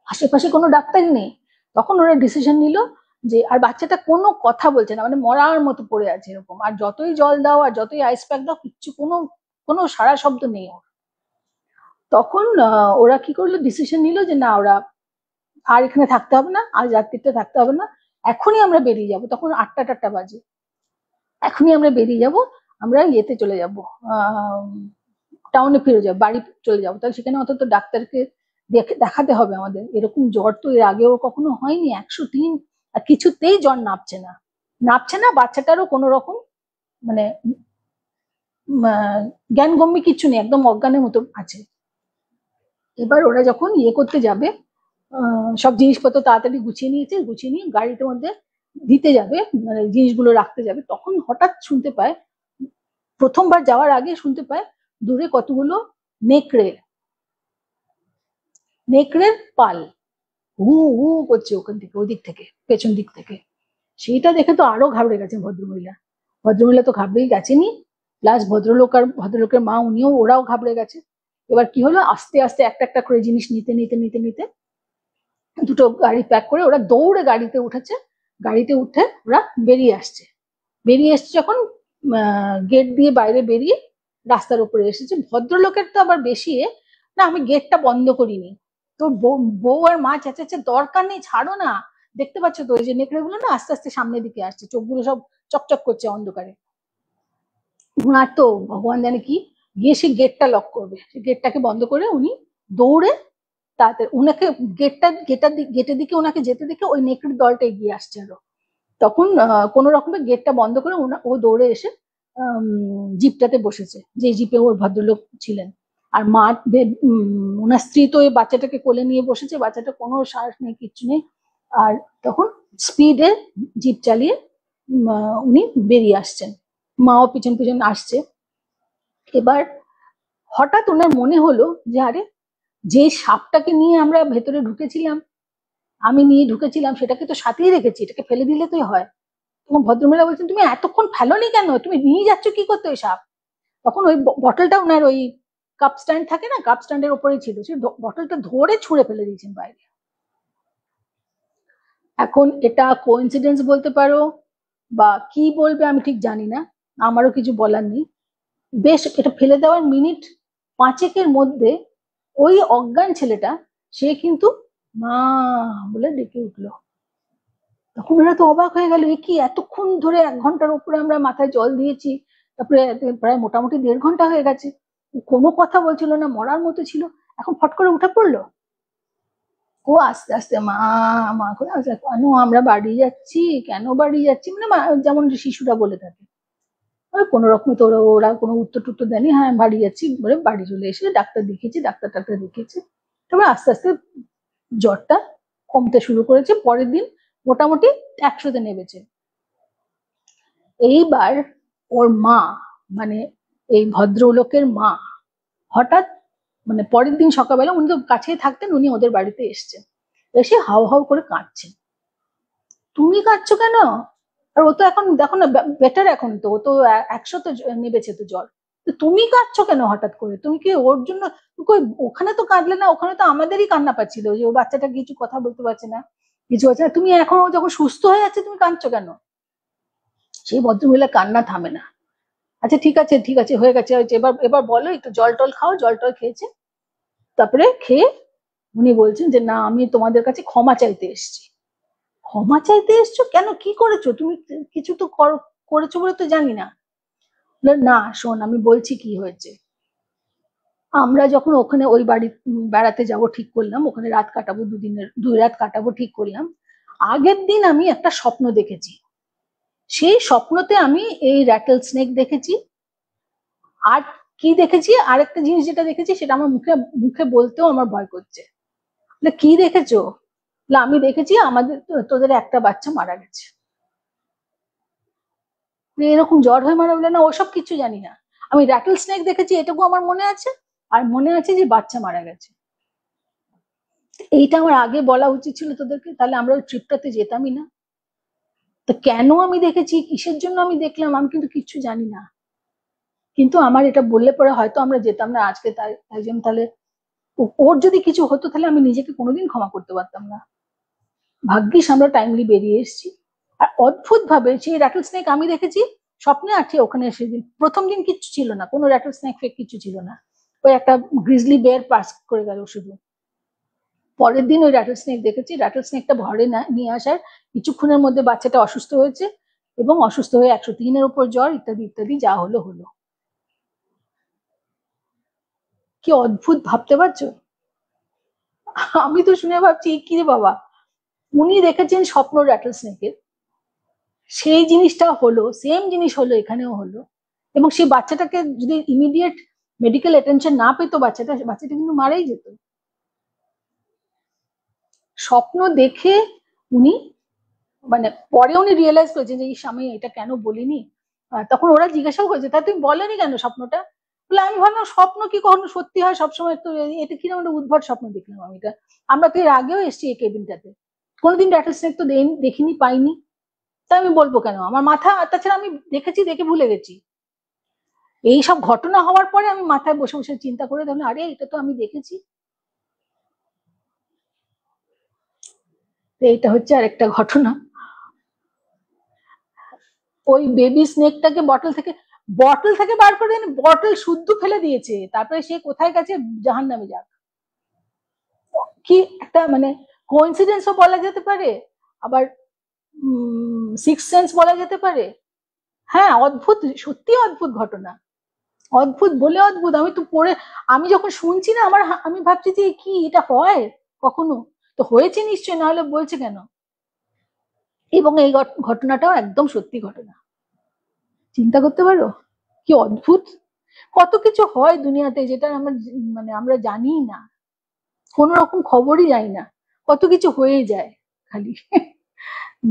আশেপাশে কোনো ডাক্তারই নেই। তখন ওরা ডিসিশন নিল যে, আর বাচ্চাটা কোনো কথা বলছে না, মানে মরার মতো পড়ে আছে এরকম, আর যতই জল দাও আর যতই আইস প্যাক দাও কিচ্ছু কোনো কোনো সারা শব্দ নেই ওর। তখন ওরা কি করলো, ডিসিশন নিল যে না ওরা আর এখানে থাকতে হবে না, আজ রাত্রিটা থাকতে হবে না, এখনই আমরা বেরিয়ে যাব। তখন 8টা বাজে, এখনই আমরা বেরিয়ে যাব, আমরা ইয়েতে চলে যাব, টাউনে ফিরে যাবো, বাড়ি চলে যাবো, তাহলে সেখানে অন্তত ডাক্তারকে দেখাতে হবে আমাদের, এরকম জ্বর তো এর আগেও কখনো হয়নি, 103, আর কিছুতেই জ্বর নামছে না, নামছে না, বাচ্চাটারও কোনো রকম মানে জ্ঞান গম্যি কিচ্ছু নেই, একদম অজ্ঞানের মতো আছে। এবার ওরা যখন ইয়ে করতে যাবে, সব জিনিসপত্র তাড়াতাড়ি গুছিয়ে নিয়েছে, গুছিয়ে নিয়ে গাড়ির মধ্যে দিতে যাবে, মানে জিনিসগুলো রাখতে যাবে, তখন হঠাৎ শুনতে পায়, প্রথমবার যাওয়ার আগে শুনতে পায় দূরে কতগুলো নেকড়ে, নেকড়ের পাল হু হু করছে ওখান থেকে, ওদিক থেকে, পেছন দিক থেকে। সেইটা দেখে তো আরো ঘাবড়ে গেছেন ভদ্রমহিলা, ভদ্রমহিলা তো ঘাবড়েই গেছেনি, প্লাস ভদ্রলোক আর ভদ্রলোকের মা উনিও ওরাও ঘাবড়ে গেছে। এবার কি হলো, আস্তে আস্তে একটা একটা করে জিনিস নিতে নিতে নিতে নিতে দুটো গাড়ি প্যাক করে ওরা দৌড়ে গাড়িতে উঠেছে, গাড়িতে উঠে ওরা বেরিয়ে আসছে, বেরিয়ে এসছে যখন গেট দিয়ে বাইরে বেরিয়ে রাস্তার উপরে এসেছে, ভদ্রলোকের তো আবার বেশি না আমি গেটটা বন্ধ করিনি, তোর বউ আর মা চেঁচাচ্ছে দরকার নেই ছাড়ো না, দেখতে পাচ্ছ তো ওই যে নেকড়ে গুলো না আস্তে আস্তে সামনের দিকে আসছে, চোখগুলো সব চকচক করছে অন্ধকারে, আর তো ভগবান জানে কি, গিয়ে সে গেটটা লক করবে, সে গেটটাকে বন্ধ করে উনি দৌড়ে তাড়াতাড়ি ওনাকে গেটের দিকে ওনাকে যেতে দেখে ওই নেকড়ের দলটা এগিয়ে আসছে আরো, তখন কোনো রকমে গেটটা বন্ধ করে ও দৌড়ে এসে জিপটাতে বসেছে, যে জিপে ওর ভদ্রলোক ছিলেন, আর মা ওনার স্ত্রী তো ওই বাচ্চাটাকে কোলে নিয়ে বসেছে, বাচ্চাটা কোনো সাহস নেই কিচ্ছু নেই, আর তখন স্পিডে জিপ চালিয়ে উনি বেরিয়ে আসছেন, মাও পিছন পিছন আসছে। এবার হঠাৎ ওনার মনে হলো যে আরে যে সাপটাকে নিয়ে আমরা ভেতরে ঢুকেছিলাম, আমি নিয়ে ঢুকেছিলাম, সেটাকে তো সাথেই রেখেছি, এটাকে ফেলে দিলে তো হয়। তখন ভদ্রমহিলা বলছেন তুমি এতক্ষণ ফেলোনি কেন, তুমি নিয়ে যাচ্ছ কি করতে ওই সাপ? তখন ওই বটলটা ওনার ওই কাপ স্ট্যান্ড থাকে না, কাপ স্ট্যান্ডের ওপরেই ছিল, সেই বটলটা ধরে ছুঁড়ে ফেলে দিয়েছেন বাইরে। এখন এটা কোইন্সিডেন্স বলতে পারো বা কি বলবে আমি ঠিক জানি না, আমারও কিছু বলার নেই। বেশ এটা ফেলে দেওয়ার মিনিট 5 মধ্যে ওই অজ্ঞান ছেলেটা সে কিন্তু মা বলে ডেকে উঠলো। তখন ওরা তো অবাক হয়ে গেল, এ কি এতক্ষণ ধরে 1 ঘন্টার উপরে আমরা মাথায় জল দিয়েছি, তারপরে প্রায় মোটামুটি 1.5 ঘন্টা হয়ে গেছে, কোনো কথা বলছিল না, মরার মতো ছিল, এখন ফট করে উঠে পড়লো। ও আস্তে আস্তে মা মা করে আচ্ছা কেন আমরা বাড়ি যাচ্ছি, কেন বাড়ি যাচ্ছি, মানে যেমন শিশুরা বলে থাকে, ওই কোনো রকমে তো ওরা কোনো উত্তর টুত্তর দেয়নি, হ্যাঁ বাড়ি যাচ্ছি বলে বাড়ি চলে এসে ডাক্তার দেখিয়েছি, ডাক্তার দেখিয়েছে, তারপরে আস্তে আস্তে জ্বরটা কমতে শুরু করেছে, পরের দিন মোটামুটি 100-তে নেমেছে। এইবার ওর মা মানে এই ভদ্রলোকের মা হঠাৎ মানে পরের দিন সকালবেলা, উনি তো কাছেই থাকতেন, উনি ওদের বাড়িতে এসছেন, এসে হাউ হাউ করে কাঁদছেন। তুমি কাঁদছো কেন? আর ও তো এখন দেখো না বেটার, এখন তো ও তো 100-তে নেমেছে তো জ্বর, তো তুমি কাঁদছো কেন হঠাৎ করে, তুমি কি ওর জন্য, ওখানে তো কাঁদলে না, ওখানে তো আমাদেরই কান্না পাচ্ছিল যে ও বাচ্চাটা কিছু কথা বলতে পারছে না, কিছু হচ্ছে না, তুমি এখন যখন সুস্থ হয়ে যাচ্ছে তুমি কাঁদছো কেন? সেই ভদ্রমহিলা কান্না থামে না, আচ্ছা ঠিক আছে ঠিক আছে, হয়ে গেছে হয়েছে, এবার এবার বলো, একটু জল টল খাও। জল টল খেয়েছে, তারপরে খেয়ে উনি বলছেন যে না, আমি তোমাদের কাছে ক্ষমা চাইতে এসেছি। ক্ষমা চাইতে এসছো কেন, কি করেছো তুমি? কিছু তো করেছো বলে তো জানি না। না শোন, আমি বলছি কি হয়েছে। আমরা যখন ওখানে ওই বাড়ি বেড়াতে যাব ঠিক করলাম, ওখানে রাত কাটাবো, 2 রাত কাটাবো ঠিক করলাম। আগের দিন আমি একটা স্বপ্ন দেখেছি। সেই স্বপ্নতে আমি এই র্যাটল স্নেক দেখেছি। আর কি দেখেছি, আরেকটা জিনিস যেটা দেখেছি সেটা আমার মুখে মুখে বলতেও আমার ভয় করছে। কি দেখেছো? আমি দেখেছি আমাদের তোদের একটা বাচ্চা মারা গেছে। এরকম জ্বর হয়ে মারা গেলে না, ওসব কিছু জানি না। আমি র্যাটল স্নেক দেখেছি এটুকু আমার মনে আছে, আর মনে আছে যে বাচ্চা মারা গেছে। এইটা আমার আগে বলা উচিত ছিল তোদেরকে, তাহলে আমরা ওই ট্রিপটাতে যেতামই না। তো কেন আমি দেখেছি, কিসের জন্য আমি দেখলাম, আমি কিন্তু কিচ্ছু জানি না। কিন্তু আমার এটা বললে পরে হয়তো আমরা যেতাম না আজকে, তাই জন্য তাহলে ওর যদি কিছু হতো তাহলে আমি নিজেকে কোনোদিন ক্ষমা করতে পারতাম না। ভাগ্যিস আমরা টাইমলি বেরিয়ে এসেছি। আর অদ্ভুত ভাবে সেই র্যাটল স্নেক আমি দেখেছি স্বপ্নে আছে। ওখানে সেদিন প্রথম দিন কিচ্ছু ছিল না, কোনো র্যাটল স্নেক ফেক কিছু ছিল না। ওই একটা গ্রিজলি বেয়ার পাস করে গেল শুধু। পরের দিন ওই র্যাটল স্নেক দেখেছি। র্যাটল স্নেকটা ঘরে নিয়ে আসার কিছুক্ষণের মধ্যে বাচ্চাটা অসুস্থ হয়েছে, এবং অসুস্থ হয়ে 103-এর উপর জ্বর, ইত্যাদি ইত্যাদি, যা হলো হলো। কি অদ্ভুত, ভাবতে পারছো? আমি তো শুনে ভাবছি কি রে বাবা, উনি দেখেছেন স্বপ্ন র্যাটল স্নেকের, সেই জিনিসটা হলো, সেম জিনিস হলো, এখানেও হলো। এবং সেই বাচ্চাটাকে যদি ইমিডিয়েট মেডিকেল অ্যাটেনশন না পেতো, বাচ্চাটা কিন্তু মারাই যেত। স্বপ্ন দেখে উনি, মানে পরে উনি রিয়েলাইজ করেছেন যে ইস, আমি এটা কেন বলিনি। তখন ওরা জিজ্ঞাসাও করেছে, তা তুমি বলেনি কেন স্বপ্নটা? বলে আমি ভাবলাম স্বপ্ন কি কখনো সত্যি হয় সবসময়, তো এটা কিরকম একটা উদ্ভট স্বপ্ন দেখলাম আমি এটা। আমরা তো এর আগেও এসেছি এই কেবিনটাতে, কোনোদিন র্যাটল স্নেক তো দেখিনি, পাইনি। তা আমি বলবো কেন, আমার মাথা, তাছাড়া আমি দেখেছি, দেখে ভুলে গেছি। এই সব ঘটনা হওয়ার পরে আমি মাথায় বসে বসে চিন্তা করে দেখলাম, আরে এটা তো আমি দেখেছি। এইটা হচ্ছে আরেকটা ঘটনা। ওই বেবি স্নেকটাকে বটল থেকে বার করে এনে বটল শুদ্ধ ফেলে দিয়েছে, তারপরে সে কোথায় গেছে, জাহান্নামে যাক। কি একটা মানে কোইন্সিডেন্সও বলা যেতে পারে, আবার সিক্স সেন্স বলা যেতে পারে। হ্যাঁ, অদ্ভুত, সত্যি অদ্ভুত ঘটনা। অদ্ভুত বলে অদ্ভুত, আমি তো পড়ে, আমি যখন শুনছি না, আমি ভাবছি যে কি এটা হয় কখনো? তো হয়েছে নিশ্চয়ই, না হলে বলছে কেন? এবং এই ঘটনাটাও একদম সত্যি ঘটনা। চিন্তা করতে পারো কি অদ্ভুত। কত কিছু হয় দুনিয়াতে যেটা আমরা, মানে আমরা জানি না, কোন রকম খবরই যাই না। কত কিছু হয়ে যায় খালি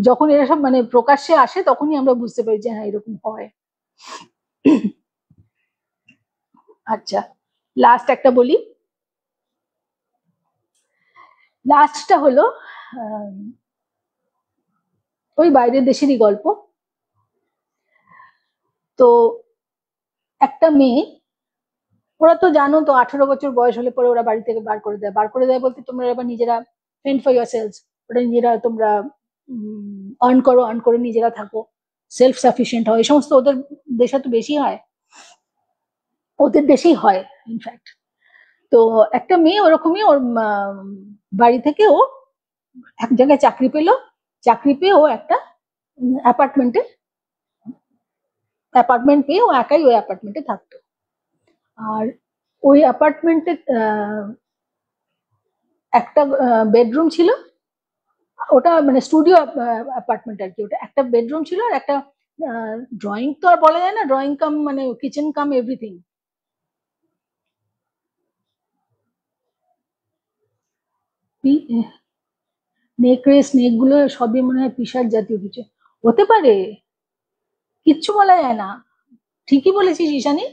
যখন এরা সব মানে প্রকাশ্যে আসে তখনই আমরা বুঝতে পারি যে হ্যাঁ, এরকম হয়। আচ্ছা, লাস্ট একটা বলি। লাস্টটা হলো ওই বাইরের দেশেরই গল্প। তো একটা মেয়ে, ওরা তো জানো তো 18 বছর বয়স হলে পরে ওরা বাড়ি থেকে বার করে দেয় বলতে, তোমরা এবার নিজেরা ফেন্ড ফর ইয়ার সেলস, ওরা নিজেরা তোমরা আর্ন করে নিজেরা থাকো, সেলফ সাফিসিয়েন্ট হয়, এই সমস্ত ওদের দেশে তো বেশি হয়, ওদের দেশেই হয় ইনফ্যাক্ট। তো একটা মেয়ে ওরকমই, ওর বাড়ি থেকে ও এক জায়গায় চাকরি পেলো। চাকরি পেয়ে ও একটা অ্যাপার্টমেন্ট পেয়ে ও একাই ওই অ্যাপার্টমেন্টে থাকতো। আর ওই অ্যাপার্টমেন্টে একটা বেডরুম ছিল। ওটা মানে স্টুডিও অ্যাপার্টমেন্ট আর কি। ওটা একটা বেডরুম ছিল, আর একটা ড্রয়িং তো আর বলা যায় না, ড্রয়িং কাম মানে কিচেন কাম এভরিথিং। নেকড়ে স্নেক গুলো সবই মনে হয় পিসার জাতীয় কিছু হতে পারে, কিচ্ছু বলা যায় না। ঠিকই বলেছিস ঈশানী,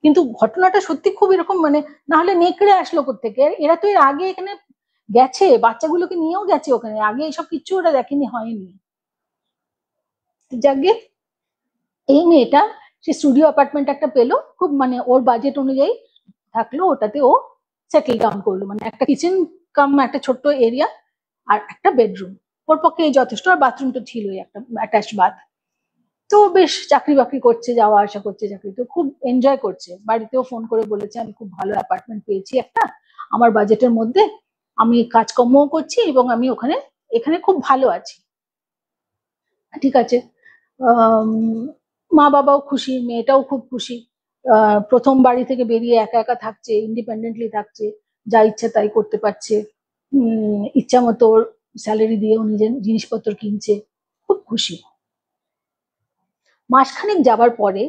কিন্তু ঘটনাটা সত্যি খুব এরকম, মানে না হলে নেকড়ে আসলো কোত্থেকে? এরা তো এর আগে এখানে গেছে, বাচ্চাগুলোকে নিয়েও গেছে ওখানে, আগে এসব কিচ্ছু ওরা দেখেনি, হয়নি। যাকে এই মেয়েটা সে স্টুডিও অ্যাপার্টমেন্ট একটা পেলো, খুব মানে ওর বাজেট অনুযায়ী থাকলো, ওটাতে ও সেটেল ডাউন করলো, মানে একটা কিচেন কাম একটা ছোট্ট এরিয়া আর একটা বেডরুম, ওর পক্ষে যথেষ্ট। আর বাথরুম তো ছিলই, একটা অ্যাটাচ বাথ। তো বেশ চাকরি বাকরি করছে, যাওয়া আসা করছে, চাকরি তো খুব এনজয় করছে। বাড়িতেও ফোন করে বলেছে আমি খুব ভালো অ্যাপার্টমেন্ট পেয়েছি একটা আমার বাজেটের মধ্যে, আমি কাজকর্মও করছি এবং আমি এখানে খুব ভালো আছি। ঠিক আছে। আম, মা বাবাও খুশি, মেয়েটাও খুব খুশি। প্রথম বাড়ি থেকে বেরিয়ে একা একা থাকছে, ইন্ডিপেন্ডেন্টলি থাকছে, যা ইচ্ছা তাই করতে পারছে, ইচ্ছা মতো স্যালারি দিয়েও নিজের জিনিসপত্র কিনছে, খুব খুশি। মাসখানেক যাবার পরে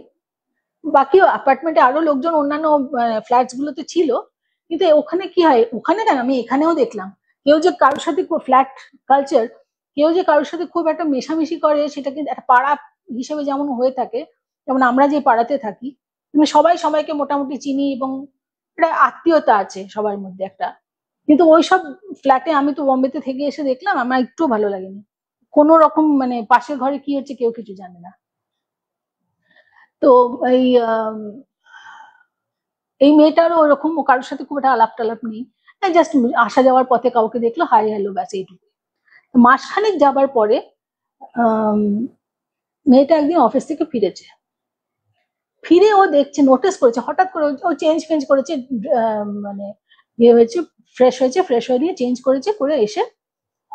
বাকি অ্যাপার্টমেন্টে আরো লোকজন অন্যান্য ফ্ল্যাটস গুলোতে ছিল, কিন্তু ওখানে কি হয়, ওখানে কেন আমি এখানেও দেখলাম, কেউ যে কারোর সাথে ফ্ল্যাট কালচার, কেউ যে কারোর সাথে খুব একটা মেশামেশি করে সেটা কিন্তু একটা পাড়া হিসেবে যেমন হয়ে থাকে, যেমন আমরা যে পাড়াতে থাকি মানে সবাই সবাইকে মোটামুটি চিনি এবং একটা আত্মীয়তা আছে সবার মধ্যে একটা, কিন্তু ওইসব ফ্ল্যাটে আমি তো বম্বেতে থেকে এসে দেখলাম আমার একটু ভালো লাগেনি। কোনো রকম মানে পাশের ঘরে কি হচ্ছে কেউ কিছু জানে না। তো এই এই মেয়েটারও ওরকম, ও কারোর সাথে খুব একটা আলাপ টালাপ নেই, জাস্ট আসা যাওয়ার পথে কাউকে দেখলো হাই হ্যালো ব্যাস এইটুকু। মাসখানেক যাবার পরে আম, মেয়েটা একদিন অফিস থেকে ফিরেছে, ফিরে ও দেখছে, নোটিস করেছে হঠাৎ করে ও চেঞ্জ ফেঞ্জ করেছে, মানে ইয়ে হয়েছে, ফ্রেশ হয়েছে, ফ্রেশ হয়ে নিয়ে চেঞ্জ করেছে, করে এসে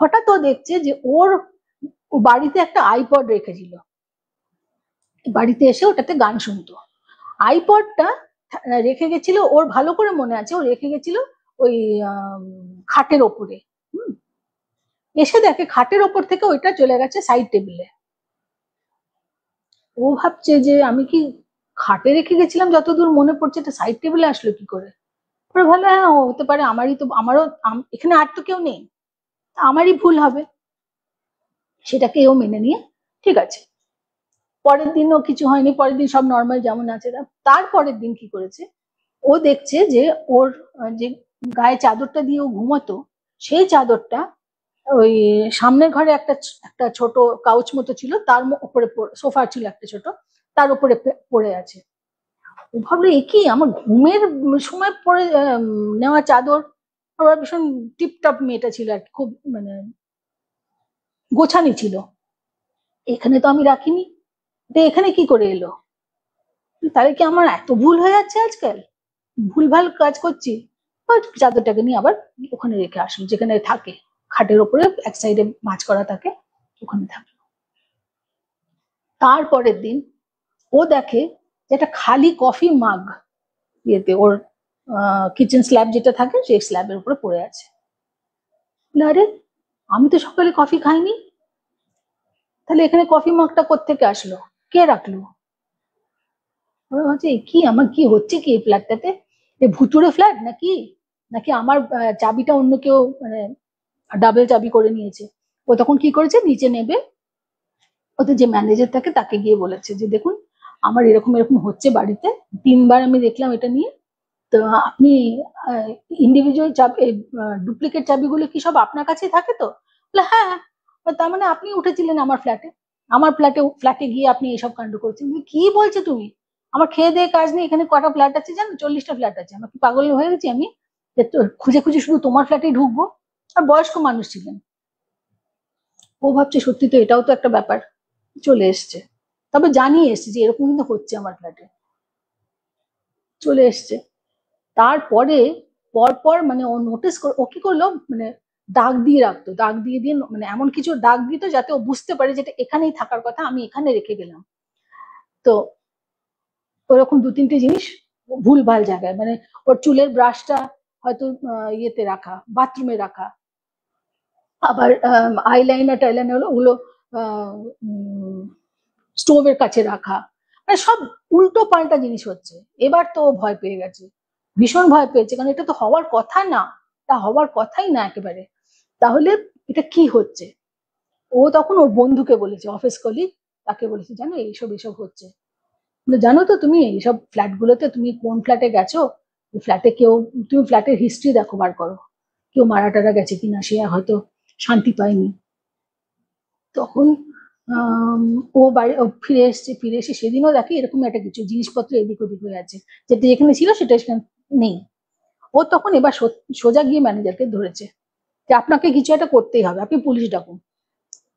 হঠাৎ ও দেখছে যে ও বাড়িতে একটা আইপড রেখেছিল, বাড়িতে এসে ওটাতে গান শুনতো। আইপডটা রেখে গেছিল, ওর ভালো করে মনে আছে ও রেখে গেছিল ওই খাটের ওপরে। এসে দেখে খাটের ওপর থেকে ওইটা চলে গেছে সাইড টেবিলে। ও ভাবছে যে আমি কি খাটে রেখে গেছিলাম, যতদূর মনে পড়ছে এটা সাইড টেবিলে আসলো কি করে। পরে ভালো, হ্যাঁ হতে পারে, আমারই তো, আমারও এখানে আর তো কেউ নেই, আমারই ভুল হবে, সেটাকে ও মেনে নিয়ে ঠিক আছে। পরের দিনও কিছু হয়নি, পরের দিন সব নর্মাল যেমন আছে। তারপরের দিন কি করেছে, ও দেখছে যে ওর যে গায়ে চাদরটা দিয়ে ও ঘুমাতো, সেই চাদরটা ওই সামনের ঘরে একটা একটা ছোট কাউচ মতো ছিল, তার উপরে সোফা ছিল একটা ছোট, তার উপরে পড়ে আছে। ও ভাবলো এ কি আমার ঘুমের সময় পরে নেওয়া চাদর। ওরা ভীষণ টিপটপ মেয়েটা ছিল আর কি, খুব মানে গোছানি ছিল, এখানে তো আমি রাখিনি, এখানে কি করে এলো, তাহলে কি আমার এত ভুল হয়ে যাচ্ছে আজকাল, ভুলভাল কাজ করছি। চাদরটাকে নিয়ে আবার ওখানে রেখে আসলো যেখানে থাকে, খাটের ওপরে এক সাইডে ভাঁজ করা থাকে, ওখানে থাকে। তারপরের দিন ও দেখে যে একটা খালি কফি মাগ ইয়েতে ওর কিচেন স্ল্যাব যেটা থাকে সেই স্ল্যাবের উপরে পড়ে আছে। আরে আমি তো সকালে কফি খাইনি, তাহলে এখানে কফি মাগটা কোত্থেকে আসলো, কে রাখলো। ওরা ভাবছে কি আমার কি হচ্ছে কি এই ফ্ল্যাটটাতে, এই ভুতুড়ে ফ্ল্যাট নাকি, নাকি আমার চাবিটা অন্য কেউ মানে ডাবল চাবি করে নিয়েছে। ও তখন কি করেছে, নিচে নেবে ওদের যে ম্যানেজার থাকে তাকে গিয়ে বলেছে যে দেখুন আমার এরকম এরকম হচ্ছে বাড়িতে, 3বার আমি দেখলাম এটা নিয়ে, তো আপনি ইন্ডিভিজুয়াল চাবি, ডুপ্লিকেট চাবিগুলো কি সব আপনার কাছেই থাকে তো। হ্যাঁ, তার মানে আপনি উঠেছিলেন আমার ফ্ল্যাটে, আমার ফ্ল্যাটে গিয়ে আপনি এইসব কাণ্ড করছেন। কি বলছো তুমি, আমার খেয়ে দিয়ে কাজ নেই, এখানে কটা ফ্ল্যাট আছে জানো, 40টা ফ্ল্যাট আছে, আমার কি পাগল হয়ে গেছি আমি যে খুঁজে খুঁজে শুধু তোমার ফ্ল্যাটেই ঢুকবো। আর বয়স্ক মানুষ ছিলেন, ও ভাবছে সত্যি তো এটাও তো একটা ব্যাপার, চলে এসছে, তবে জানিয়ে এসছে যে এরকম কিন্তু হচ্ছে আমার ফ্ল্যাটে, চলে এসছে। তারপরে পরপর মানে ও নোটিস করে, ও কি করলো মানে দাগ দিয়ে রাখতো, দাগ দিয়ে দিয়ে মানে এমন কিছু দাগ দিত যাতে ও বুঝতে পারে যেটা এখানেই থাকার কথা, আমি এখানে রেখে গেলাম। তো ওরকম 2-3টে জিনিস ভুল ভাল জায়গায়, মানে ওর চুলের ব্রাশটা হয়তো ইয়েতে রাখা, বাথরুমে রাখা, আবার আইলাইনার টাইলাইনার ওগুলো স্টোভের কাছে রাখা, মানে সব উল্টো পাল্টা জিনিস হচ্ছে। এবার তো ভয় পেয়ে গেছে, ভীষণ ভয় পেয়েছে, কারণ এটা তো হওয়ার কথা না, তা হওয়ার কথাই না একেবারে। তাহলে এটা কি হচ্ছে। ও তখন ওর বন্ধুকে বলেছে, অফিস কলিগ, তাকে বলেছে জানো এইসব এসব হচ্ছে, জানো তো তুমি এইসব ফ্ল্যাট গুলোতে, তুমি কোন ফ্ল্যাটে গেছো, ফ্ল্যাটে কেউ, তুমি ফ্ল্যাটের হিস্ট্রি দেখো, বার করো, কেউ মারা টারা গেছে কিনা, সে হয়তো শান্তি পায়নি। তখন আম, ও ফিরে এসছে, ফিরে এসে সেদিনও দেখে এরকম একটা কিছু জিনিসপত্র এদিক ওদিক হয়ে আছে, যেটা যেখানে ছিল সেটা সেখানে নেই। ও তখন এবার সোজা গিয়ে ম্যানেজারকে ধরেছে যে আপনাকে কিছু একটা করতেই হবে, আপনি পুলিশ ডাকুন।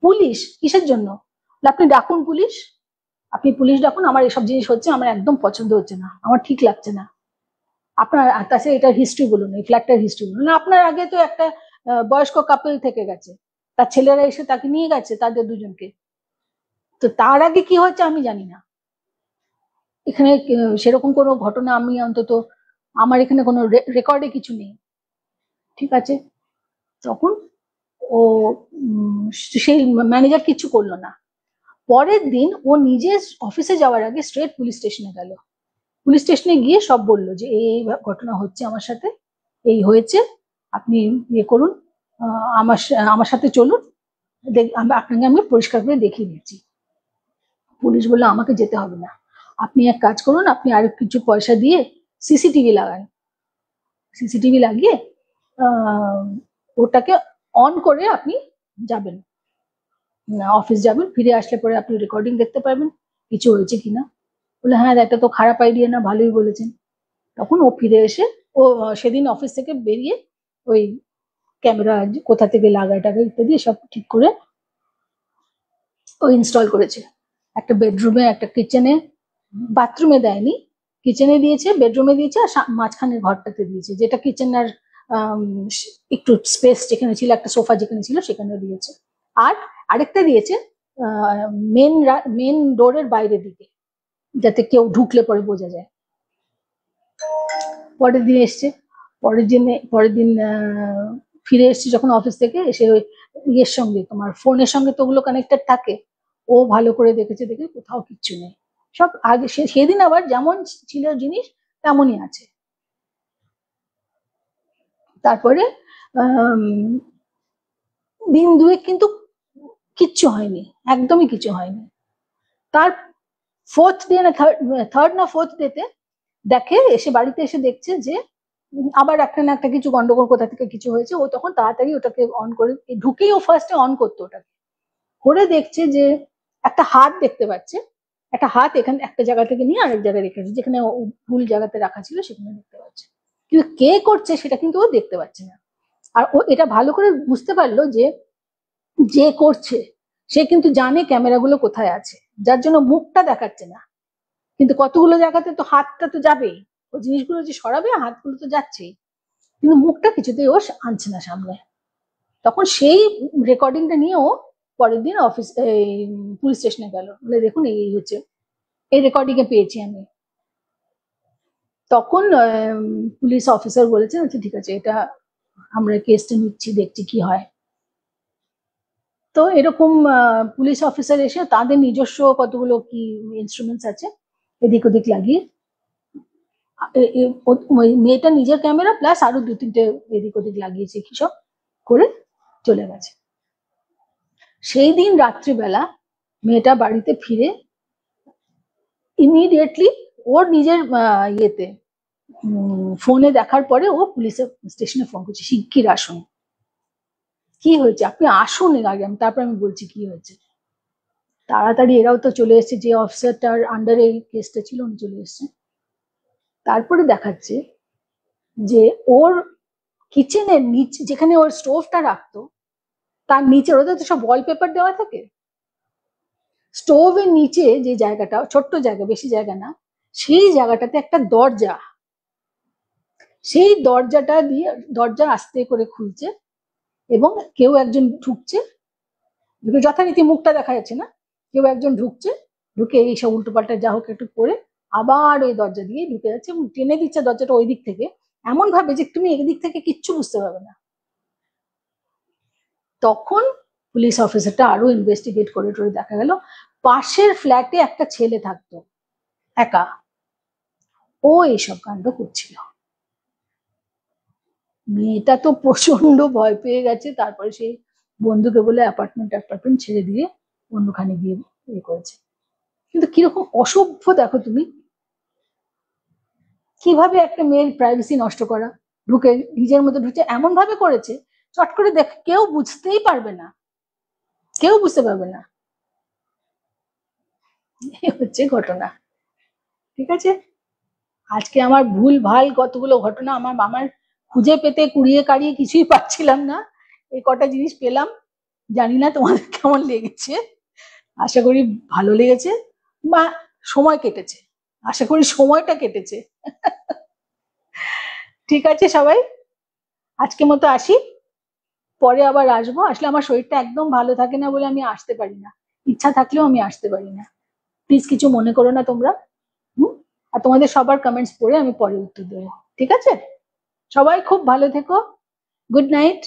পুলিশ কিসের জন্য, আপনি ডাকুন পুলিশ। আপনি পুলিশ ডাকুন, আমার এসব জিনিস হচ্ছে, আমার একদম পছন্দ হচ্ছে না, আমার ঠিক লাগছে না। আপনার তাছাড়া এটার হিস্ট্রি বলুন, এই ফ্ল্যাটটার হিস্ট্রি বলুন। না, আপনার আগে তো একটা বয়স্ক কাপল থেকে গেছে, তার ছেলেরা এসে তাকে নিয়ে গেছে, তাদের দুজনকে। তো তার আগে কি হচ্ছে আমি জানি না। এখানে সেরকম কোনো ঘটনা আমি অন্তত আমার এখানে কোনো রেকর্ডে কিছু নেই, ঠিক আছে। তখন ও সেই ম্যানেজার কিছু করলো না। পরের দিন ও নিজে অফিসে যাওয়ার আগে স্ট্রেট পুলিশ স্টেশনে গেল। পুলিশ স্টেশনে গিয়ে সব বললো যে এই ঘটনা হচ্ছে আমার সাথে, এই হয়েছে, আপনি ইয়ে করুন, আমার সাথে চলুন, আপনাকে আমি পরিষ্কার করে দেখিয়ে দিচ্ছি। পুলিশ বললো আমাকে যেতে হবে না, আপনি এক কাজ করুন, আপনি আরো কিছু পয়সা দিয়ে সিসিটিভি লাগান, সিসিটিভি লাগিয়ে ওটাকে অন করে আপনি যাবেন, অফিস যাবেন, ফিরে আসলে পরে আপনি রেকর্ডিং দেখতে পারবেন কিছু হয়েছে কিনা। বলে হ্যাঁ, এটা তো খারাপ আইডিয়া না, ভালোই বলেছেন। তখন ও ফিরে এসে ও সেদিন অফিস থেকে বেরিয়ে ওই ক্যামেরা কোথা থেকে লাগাটাকে ইত্যাদি সব ঠিক করে ও ইনস্টল করেছে। একটা বেডরুমে, একটা কিচেনে, বাথরুমে দেয়নি, কিচেনে দিয়েছে, বেডরুমে দিয়েছে, আর মাঝখানের ঘরটাতে দিয়েছে, যেটা কিচেন আর একটু স্পেস যেখানে ছিল, একটা সোফা যেখানে ছিল সেখানে দিয়েছে। আর আরেকটা দিয়েছে মেন মেন ডোরের বাইরের দিকে, যাতে কেউ ঢুকলে পরে বোঝা যায়। পরের দিন এসছে, পরের দিন ফিরে এসছে যখন অফিস থেকে, এসে ওই ইয়ের সঙ্গে, তোমার ফোনের সঙ্গে তো ওগুলো কানেক্টেড থাকে, ও ভালো করে দেখেছে, দেখে কোথাও কিচ্ছু নেই, সব আগে সেদিন আবার যেমন ছিল জিনিস তেমনই আছে। তারপরে দিন দুয়েক কিন্তু কিচ্ছু হয়নি, একদমই কিছু হয়নি। তার ফোর্থ ডে না থার্ড না ফোর্থ ডেতে দেখে, এসে বাড়িতে এসে দেখছে যে আবার একটা না একটা কিছু গন্ডগোল, কোথা থেকে কিছু হয়েছে। ও তখন তাড়াতাড়ি ওটাকে অন করে, ঢুকেই ও ফার্স্টে অন করতো ওটাকে, করে দেখছে যে একটা হাত দেখতে পাচ্ছে, একটা হাত এখানে একটা জায়গা থেকে নিয়ে আরেক জায়গায় রেখেছে, যেখানে ভুল জায়গাতে রাখা ছিল সেখানে দেখতে পাচ্ছে, কিন্তু কে করছে সেটা কিন্তু ও দেখতে পাচ্ছে না। আর ও এটা ভালো করে বুঝতে পারলো যে যে করছে সে কিন্তু জানে ক্যামেরাগুলো কোথায় আছে, যার জন্য মুখটা দেখাচ্ছে না, কিন্তু কতগুলো জায়গাতে তো হাতটা তো যাবেই, ও জিনিসগুলো যে সরাবে হাতগুলো তো যাচ্ছেই, কিন্তু মুখটা কিছুতেই ও আনছে না সামনে। তখন সেই রেকর্ডিংটা নিয়ে ও পরের দিন অফিস পুলিশ স্টেশনে গেল, বলে দেখুন এই হচ্ছে, এই রেকর্ডিং এ পেয়েছি আমি। তখন পুলিশ অফিসার বলেছেন আচ্ছা ঠিক আছে, এটা আমরা কেসটা নিচ্ছি, দেখছি কি হয়। তো এরকম পুলিশ অফিসার এসে তাদের নিজস্ব কতগুলো কি ইনস্ট্রুমেন্টস আছে এদিক ওদিক লাগিয়ে, মেয়েটা নিজের ক্যামেরা প্লাস আরো দু তিনটে এদিক ওদিক লাগিয়েছে, কি সব করে চলে গেছে। সেই দিন রাত্রিবেলা মেয়েটা বাড়িতে ফিরে ইমিডিয়েটলি ওর নিজের ইয়েতে ফোনে দেখার পরে ও পুলিশের স্টেশনে ফোন করছে, শিগগির আসুন, কি হয়েছে আপনি আসুন আগে, তারপর আমি বলছি কি হয়েছে। তাড়াতাড়ি এরাও তো চলে এসছে, যে অফিসারটার আন্ডারে এই কেসটা ছিল উনি চলে এসছে। তারপরে দেখাচ্ছে যে ওর কিচেনের নিচে, যেখানে ওর স্টোভটা রাখতো, তার নিচে, ওদের তো সব ওয়ালপেপার দেওয়া থাকে, স্টোভের নিচে যে জায়গাটা, ছোট্ট জায়গা, বেশি জায়গা না, সেই জায়গাটাতে একটা দরজা, সেই দরজাটা দিয়ে দরজা আস্তে করে খুলছে, এবং কেউ একজন ঢুকছে, যথারীতি মুখটা দেখা যাচ্ছে না, কেউ একজন ঢুকছে, ঢুকে এইসব উল্টোপাল্টা যা হোক একটু করে আবার ওই দরজা দিয়ে ঢুকে যাচ্ছে, এবং টেনে দিচ্ছে দরজাটা ওই দিক থেকে, এমন ভাবে যে তুমি এদিক থেকে কিচ্ছু বুঝতে পারবে না। তখন পুলিশ অফিসারটা আরো ইনভেস্টিগেট করে টোরে দেখা গেল পাশের ফ্ল্যাটে একটা ছেলে থাকতো একা, ও এইসব কাণ্ড করছিল। মেয়েটা তো প্রচন্ড ভয় পেয়ে গেছে, তারপরে সেই বন্ধুকে বলে অ্যাপার্টমেন্ট ছেড়ে দিয়ে অন্যখানে গিয়ে ইয়ে করেছে। কিন্তু কিরকম অসভ্য দেখো তুমি, কিভাবে একটা মেয়ের প্রাইভেসি নষ্ট করা, ঢুকে নিজের মধ্যে ঢুকে এমন ভাবে করেছে, চট করে দেখ কেউ বুঝতেই পারবে না, কেউ বুঝতে পারবে না। এই হচ্ছে ঘটনা, ঠিক আছে। আজকে আমার ভুল ভাল কতগুলো ঘটনা, আমার মামার খুঁজে পেতে কুড়িয়ে কাড়িয়ে কিছুই পাচ্ছিলাম না, এই কটা জিনিস পেলাম। জানি না তোমাদের কেমন লেগেছে, আশা করি ভালো লেগেছে। বা সময় কেটেছে, আশা করি সময়টা কেটেছে। ঠিক আছে সবাই, আজকের মতো আসি, পরে আবার আসবো। আসলে আমার শরীরটা একদম ভালো থাকে না বলে আমি আসতে পারি না, ইচ্ছা থাকলেও আমি আসতে পারি না। প্লিজ কিছু মনে করো না তোমরা। হুম। আর তোমাদের সবার কমেন্টস পড়ে আমি পরে উত্তর দেবো। ঠিক আছে, সবাই খুব ভালো থেকো। Good night,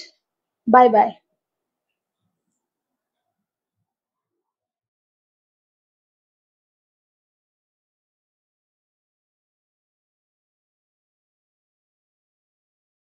bye bye.